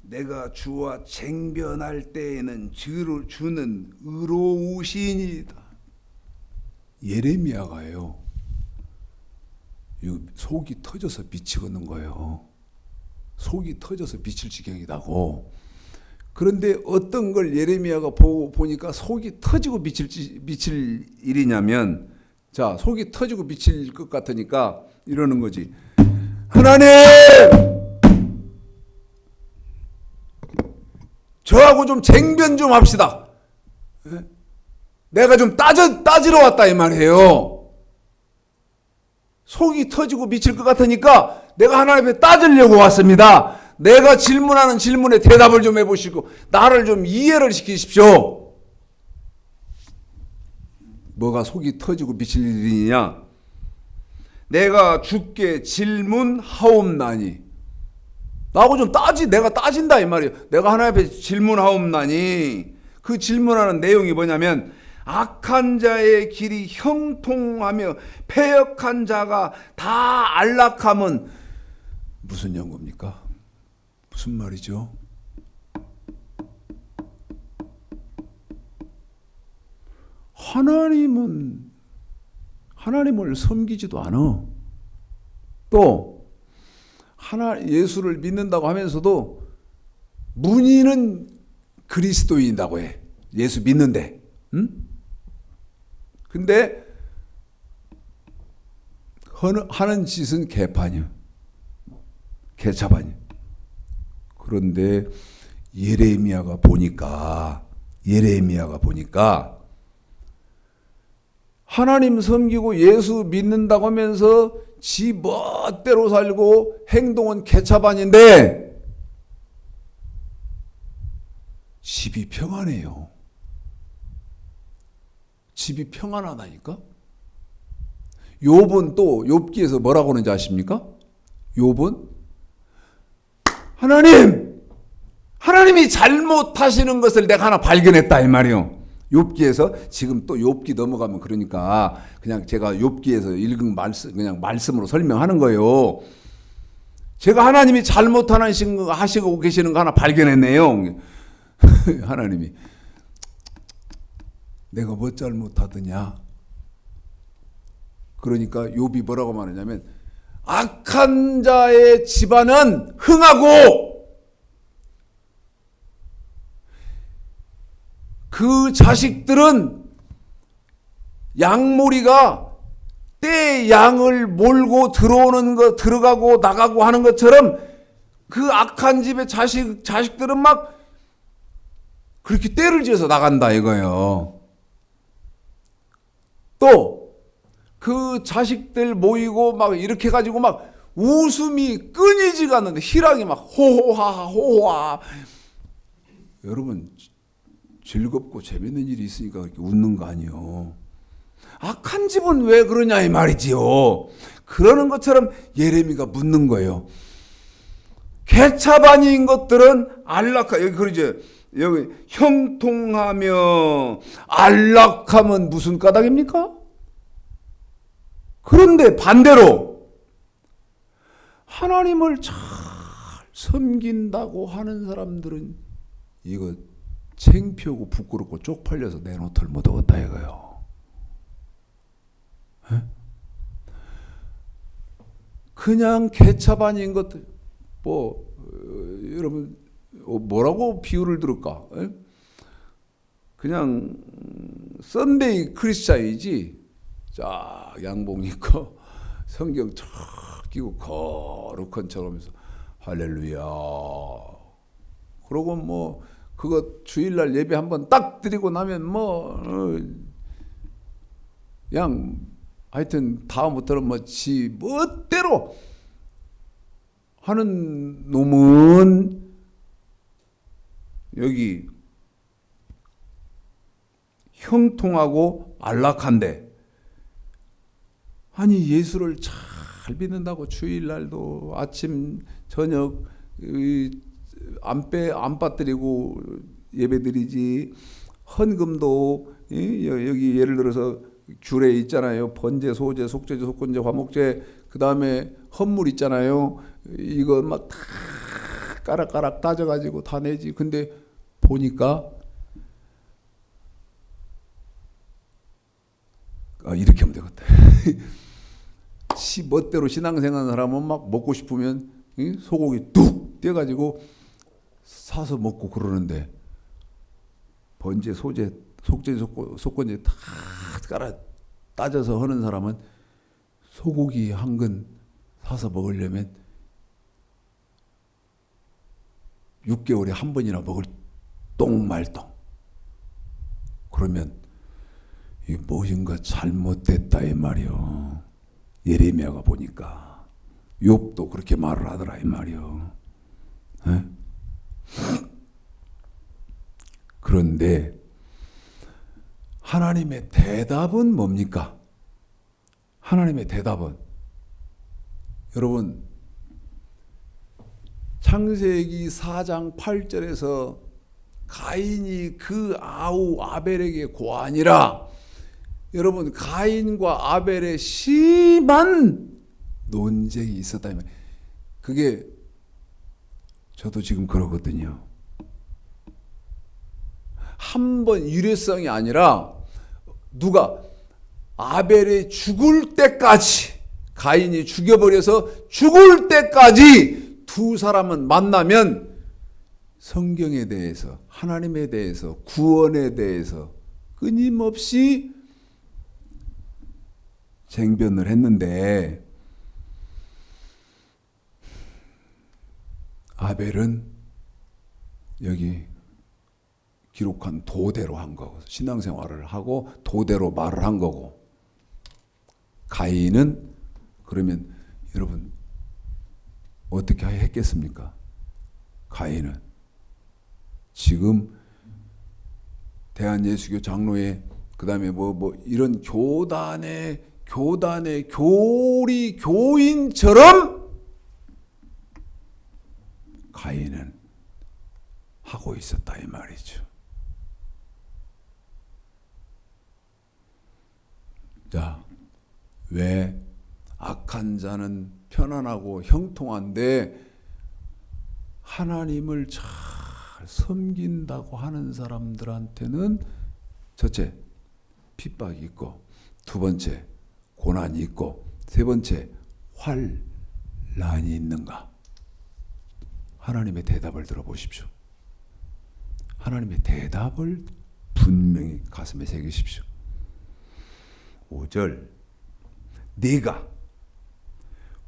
내가 주와 쟁변할 때에는 주는 의로우시니이다. 예레미야가요, 속이 터져서 미치겠는 거예요. 속이 터져서 미칠 지경이다고. 그런데 어떤 걸 예레미야가 보니까 속이 터지고 미칠 일이냐면, 자, 속이 터지고 미칠 것 같으니까 이러는 거지. 하나님! 저하고 좀 쟁변 좀 합시다. 내가 좀 따지러 왔다 이 말이에요. 속이 터지고 미칠 것 같으니까 내가 하나님 앞에 따지려고 왔습니다. 내가 질문하는 질문에 대답을 좀 해보시고 나를 좀 이해를 시키십시오. 뭐가 속이 터지고 미칠 일이냐? 내가 주께 질문하옵나니, 나하고 좀 내가 따진다 이 말이에요. 내가 하나님 앞에 질문하옵나니, 그 질문하는 내용이 뭐냐면 악한 자의 길이 형통하며 패역한 자가 다 안락함은 무슨 연고입니까? 무슨 말이죠? 하나님을 섬기지도 않아. 또 예수를 믿는다고 하면서도 문의는 그리스도인이라고 해. 예수 믿는데. 응? 근데 하는 짓은 개판이야. 개차반이야. 그런데 예레미야가 보니까 하나님 섬기고 예수 믿는다고 하면서 지 멋대로 살고 행동은 개차반인데 집이 평안해요. 집이 평안하다니까? 욥은 또 욥기에서 뭐라고 하는지 아십니까? 욥은 하나님이 잘못하시는 것을 내가 하나 발견했다 이 말이요. 욥기에서 지금 또 욥기 넘어가면 그러니까 그냥 제가 욥기에서 읽은 말씀 그냥 말씀으로 설명하는 거예요. 제가 하나님이 잘못하시고 계시는 거 하나 발견했네요. 하나님이 내가 뭐 잘못하더냐? 그러니까 욥이 뭐라고 말하냐면 악한 자의 집안은 흥하고 그 자식들은 양모리가 때 양을 몰고 들어가고 나가고 하는 것처럼 그 악한 집의 자식들은 막 그렇게 떼를 지어서 나간다 이거예요. 또 그 자식들 모이고 막 이렇게 가지고 막 웃음이 끊이지가 않는데 희락이 막 호호하 여러분 즐겁고 재밌는 일이 있으니까 그렇게 웃는 거 아니요. 악한 집은 왜 그러냐 이 말이지요. 그러는 것처럼 예레미가 묻는 거예요. 개차반인 것들은 여기 그러죠. 여기 형통하며 안락함은 무슨 까닭입니까? 그런데 반대로 하나님을 잘 섬긴다고 하는 사람들은 이거 창피하고 부끄럽고 쪽팔려서 내 노트를 못 얻었다 이거요. 에? 그냥 개차반인 것들 여러분 뭐라고 비유를 들을까? 에? 그냥 썬데이 크리스찬이지. 자 양복 입고 성경 쫙 끼고 거룩한 척하면서 할렐루야. 그러고 뭐 그거 주일날 예배 한번 딱 드리고 나면 그냥 하여튼 다음부터는 지 멋대로 하는 놈은 여기 형통하고 안락한데 아니 예수를 잘 믿는다고 주일날도 아침 저녁 안 빠뜨리고 예배드리지. 헌금도 여기 예를 들어서 귤에 있잖아요. 번제, 소제, 속죄제, 속건제, 화목제, 그 다음에 헌물 있잖아요. 이거 막 다 까락까락 따져가지고 다 내지. 근데 보니까 이렇게 하면 되겠다. 멋대로 신앙생활하는 사람은 막 먹고 싶으면 소고기 뚝 떼가지고 사서 먹고 그러는데 번제, 소제, 속죄, 속건제 다 따져서 하는 사람은 소고기 한 근 사서 먹으려면 6개월에 한 번이나 먹을 똥말똥. 그러면 이게 무엇인가 잘못됐다 이 말이요. 예레미야가 보니까 욥도 그렇게 말을 하더라 이 말이요. 에? 그런데 하나님의 대답은 뭡니까? 하나님의 대답은 여러분 창세기 4장 8절에서 가인이 그 아우 아벨에게 고하니라. 여러분 가인과 아벨의 심한 논쟁이 있었다. 그게 저도 지금 그러거든요. 한 번 일회성이 아니라 누가? 아벨이 죽을 때까지, 가인이 죽여버려서 죽을 때까지 두 사람은 만나면 성경에 대해서, 하나님에 대해서, 구원에 대해서 끊임없이 쟁변을 했는데, 아벨은 여기 기록한 도대로 한 거고, 신앙생활을 하고 도대로 말을 한 거고, 가인은 그러면 여러분 어떻게 했겠습니까? 가인은 지금 대한예수교 장로회, 그 다음에 이런 교단의 교인처럼 가인은 하고 있었다 이 말이죠. 자, 왜 악한 자는 편안하고 형통한데 하나님을 잘 섬긴다고 하는 사람들한테는 첫째, 핍박이 있고, 두 번째, 고난이 있고, 세 번째, 환난이 있는가? 하나님의 대답을 들어보십시오. 하나님의 대답을 분명히 가슴에 새기십시오. 5절, 네가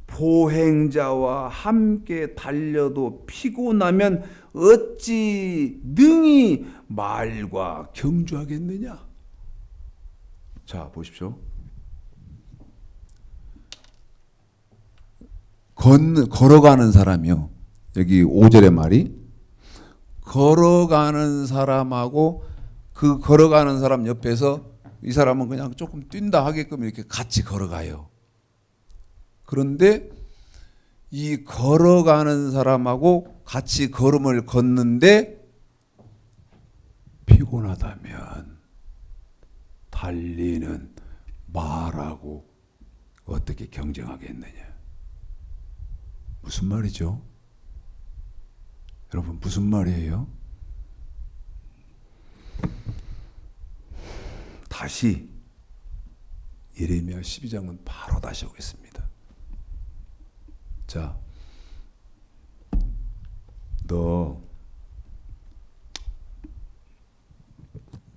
보행자와 함께 달려도 피곤하면 어찌 능히 말과 경주하겠느냐? 자, 보십시오. 걸어가는 사람이요. 여기 5절의 말이, 걸어가는 사람하고 그 걸어가는 사람 옆에서 이 사람은 그냥 조금 뛴다 하게끔 이렇게 같이 걸어가요. 그런데 이 걸어가는 사람하고 같이 걸음을 걷는데 피곤하다면 달리는 말하고 어떻게 경쟁하겠느냐? 무슨 말이죠? 여러분, 무슨 말이에요? 다시 예레미야 12장은 바로 다시 오겠습니다. 자, 너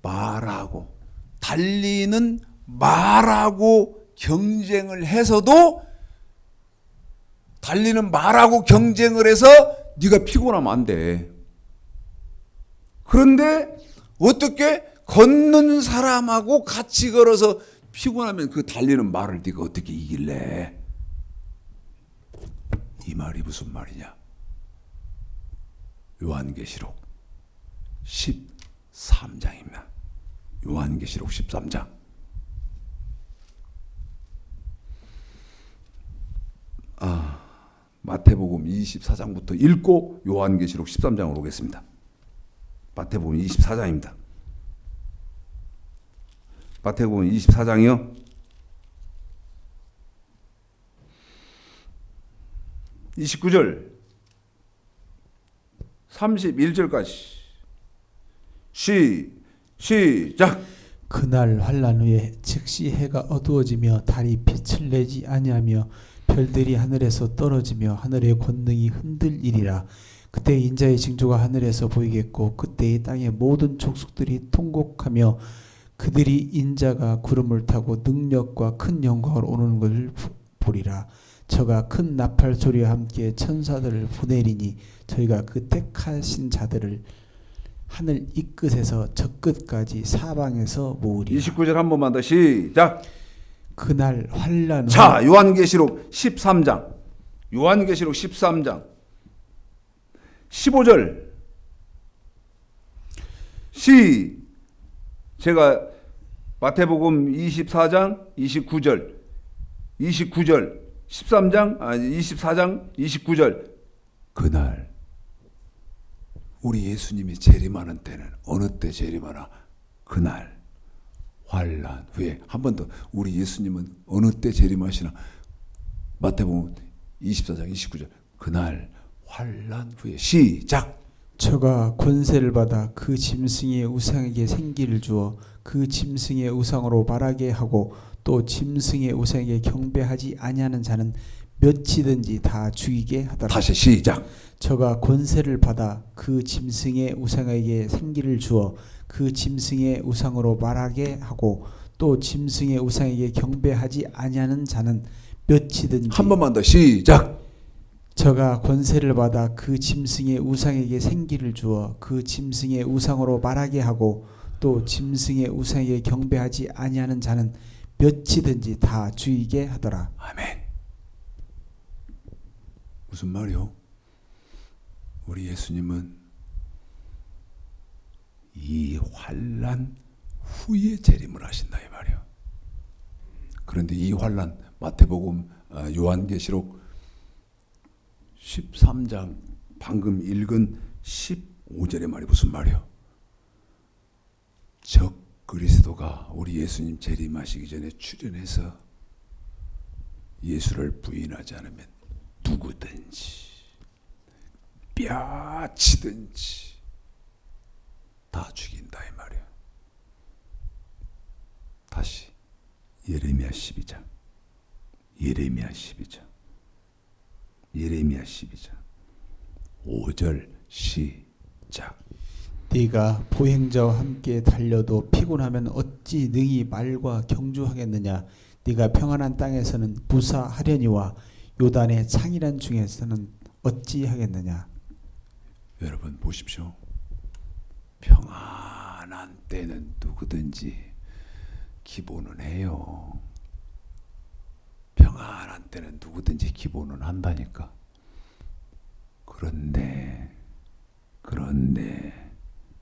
말하고 달리는 말하고 경쟁을 해서도, 달리는 말하고 경쟁을 해서 네가 피곤하면 안 돼. 그런데 어떻게 걷는 사람하고 같이 걸어서 피곤하면 그 달리는 말을 네가 어떻게 이길래? 이 말이 무슨 말이냐? 요한계시록 13장입니다. 요한계시록 13장. 마태복음 24장부터 읽고 요한계시록 13장으로 오겠습니다. 마태복음 24장입니다. 마태복음 24장이요. 29절 31절까지 시작. 그날 환난 후에 즉시 해가 어두워지며 달이 빛을 내지 아니하며 별들이 하늘에서 떨어지며 하늘의 권능이 흔들리리라. 그때 인자의 징조가 하늘에서 보이겠고 그때의 땅의 모든 족속들이 통곡하며 그들이 인자가 구름을 타고 능력과 큰 영광을 오는 것을 보리라. 저가 큰 나팔 소리와 함께 천사들을 보내리니 저희가 그 택하신 자들을 하늘 이 끝에서 저 끝까지 사방에서 모으리라. 29절 한 번만 더 시작. 그날 환난 후. 자, 요한계시록 13장. 요한계시록 13장 15절 제가 마태복음 24장 29절 13장 24장 29절. 그날 우리 예수님이 재림하는 때는 어느 때 재림하나? 그날 환난 후에. 한 번 더, 우리 예수님은 어느 때 재림하시나? 마태복음 24장 29절. 그날 환난 후에. 시작. 저가 권세를 받아 그 짐승의 우상에게 생기를 주어 그 짐승의 우상으로 말하게 하고 또 짐승의 우상에게 경배하지 아니하는 자는 몇이든지 다 죽이게 하더라. 다시 시작. 저가 권세를 받아 그 짐승의 우상에게 생기를 주어 그 짐승의 우상으로 말하게 하고 또 짐승의 우상에게 경배하지 아니하는 자는 몇이든지 한 번만 더 시작. 저가 권세를 받아 그 짐승의 우상에게 생기를 주어 그 짐승의 우상으로 말하게 하고 또 짐승의 우상에게 경배하지 아니하는 자는 몇이든지 다 죽이게 하더라. 아멘. 무슨 말이요? 우리 예수님은 이 환난 후에 재림을 하신다 이 말이요. 그런데 이 환난 마태복음, 요한계시록 13장 방금 읽은 15절의 말이 무슨 말이요? 적 그리스도가 우리 예수님 재림하시기 전에 출현해서 예수를 부인하지 않으면 누구든지 뼈치든지 다 죽인다 이 말이야. 다시 예레미야 12장 예레미야 12장 5절 시작. 네가 보행자와 함께 달려도 피곤하면 어찌 능히 말과 경주하겠느냐. 네가 평안한 땅에서는 무사하려니와 요단의 창이란 중에서는 어찌 하겠느냐. 여러분 보십시오. 평안한 때는 누구든지 기본은 해요. 평안한 때는 누구든지 기본은 한다니까. 그런데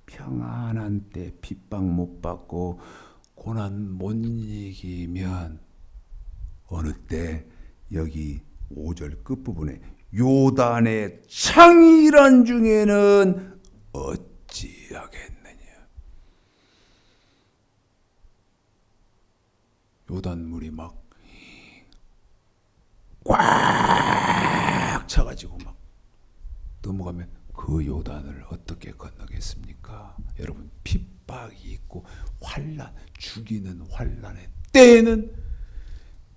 평안한 때 핍박 못 받고 고난 못 이기면 어느 때 여기 5절 끝부분에 요단의 창이란 중에는 어찌하겠느냐. 요단물이 막 꽉 차가지고 막 넘어가면 그 요단을 어떻게 건너겠습니까? 여러분 핍박이 있고 환난, 죽이는 환난의 때에는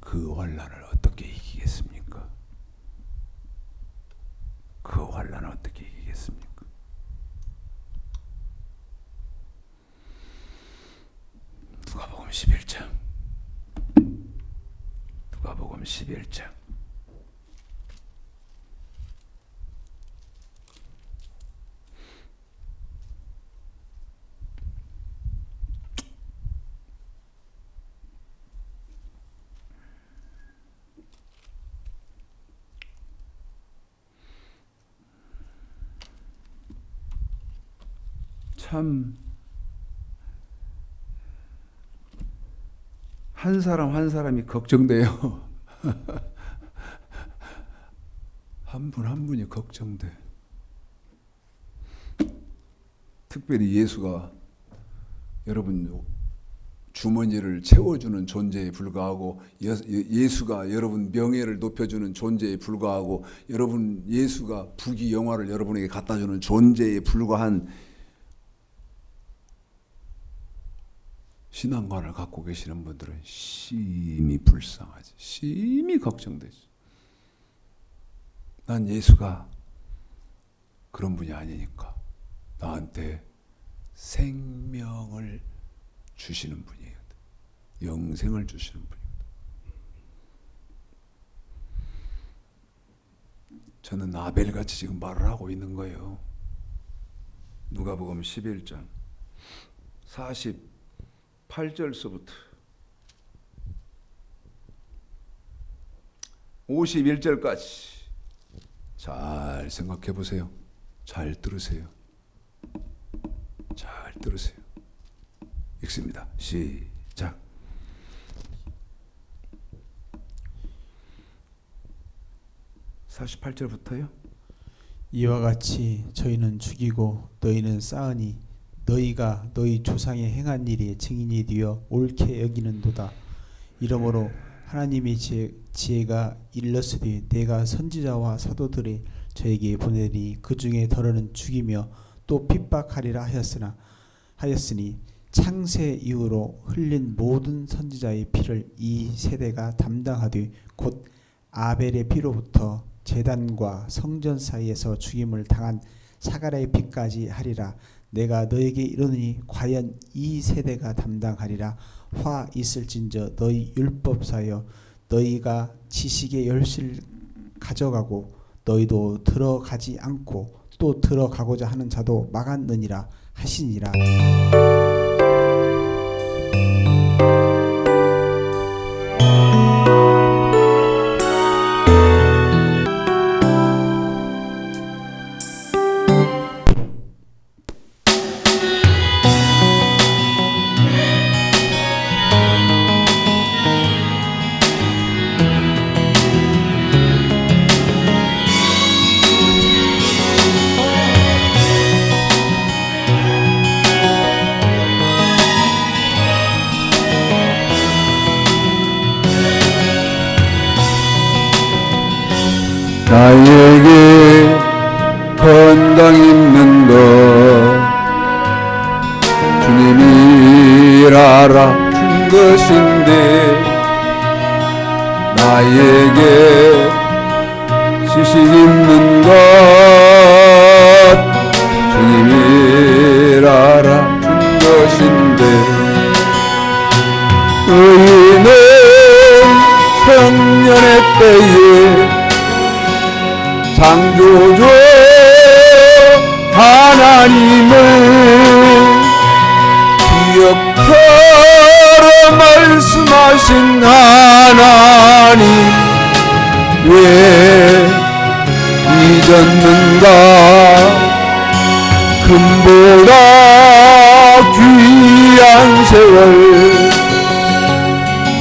그 환난을 어떻게 이기겠습니까? 그 환난을 어떻게 이기겠습니까? 누가복음 11장 누가복음 11장 참 한 사람 한 사람이 걱정돼요. 한 분 한 분이 걱정돼. 특별히 예수가 여러분 주머니를 채워주는 존재에 불과하고 예수가 여러분 명예를 높여주는 존재에 불과하고 여러분 예수가 부귀 영화를 여러분에게 갖다주는 존재에 불과한 신앙관을 갖고 계시는 분들은 심히 불쌍하지, 심히 걱정되지. 난 예수가 그런 분이 아니니까 나한테 생명을 주시는 분이에요. 영생을 주시는 분이에요. 저는 아벨같이 지금 말을 하고 있는 거예요. 누가복음 11장 48절서부터 51절까지 잘 생각해 보세요. 잘 들으세요. 잘 들으세요. 읽습니다. 시작. (48절부터요) 이와 같이 저희는 죽이고 너희는 쌓으니 너희가 너희 조상의 행한 일이 증인이 되어 옳게 여기는도다. 이러므로 하나님의 지혜가 일렀으되 내가 선지자와 사도들이 저에게 보내니 그 중에 더러는 죽이며 또 핍박하리라 하였으니 창세 이후로 흘린 모든 선지자의 피를 이 세대가 담당하되 곧 아벨의 피로부터 제단과 성전 사이에서 죽임을 당한 사가랴의 피까지 하리라. 내가 너에게 이르노니 과연 이 세대가 담당하리라. 화 있을진저 너희 율법사여 너희가 지식의 열쇠를 가져가고 너희도 들어가지 않고 또 들어가고자 하는 자도 막았느니라 하시니라. 나에게 건강 있는 것 주님이 알아 준 것인데 나에게 지식 있는 것 주님이 알아 준 것인데 의인은 청년의 때에 창조주 하나님을 기억하라 말씀하신 하나님 왜 잊었는가 금보다 귀한 세월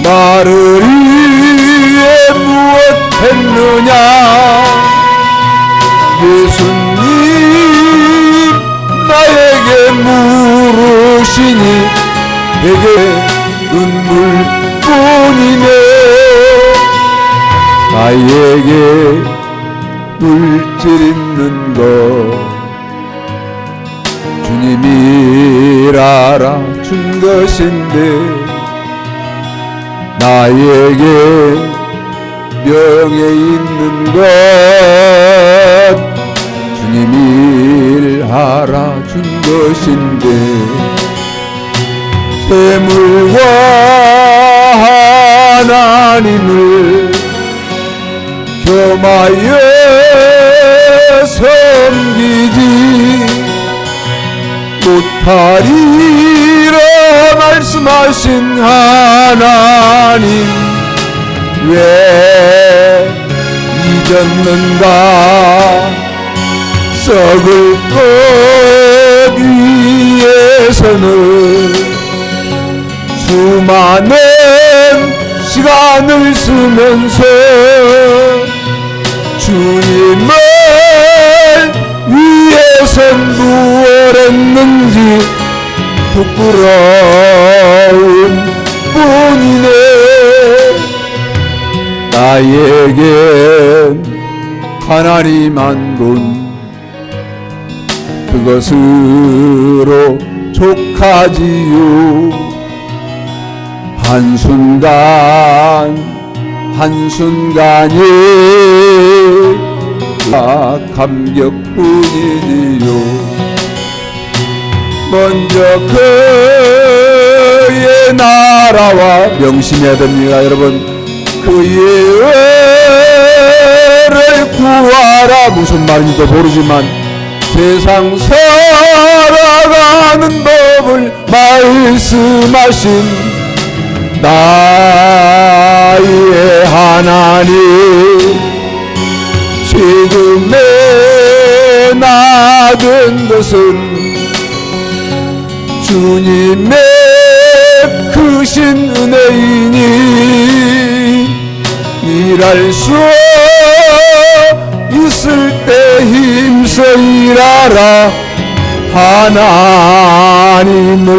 나를 위해 무엇했느냐 예수님 나에게 물으시니 내게 눈물뿐이네 나에게 물질 있는 것 주님이 알아 준 것인데 나에게 명예 있는 것 주님이 알아준 것인데 재물과 하나님을 겸하여 섬기지 못하리라 말씀하신 하나님 왜 잊었는가 썩을 것 위해서는 수많은 시간을 쓰면서 주님을 위해선 무엇 했는지 부끄러운 뿐이네 나에겐 하나님 한 분 그것으로 족하지요 한순간이 감격뿐이지요 먼저 그의 나라와 명심해야 됩니다 여러분 그의 의를 구하라 무슨 말인지도 모르지만 세상 살아가는 법을 말씀하신 나의 하나님 지금의 나된 것은 주님의 크신 은혜이니 일할 수 있을 때 힘써 일하라 하나님을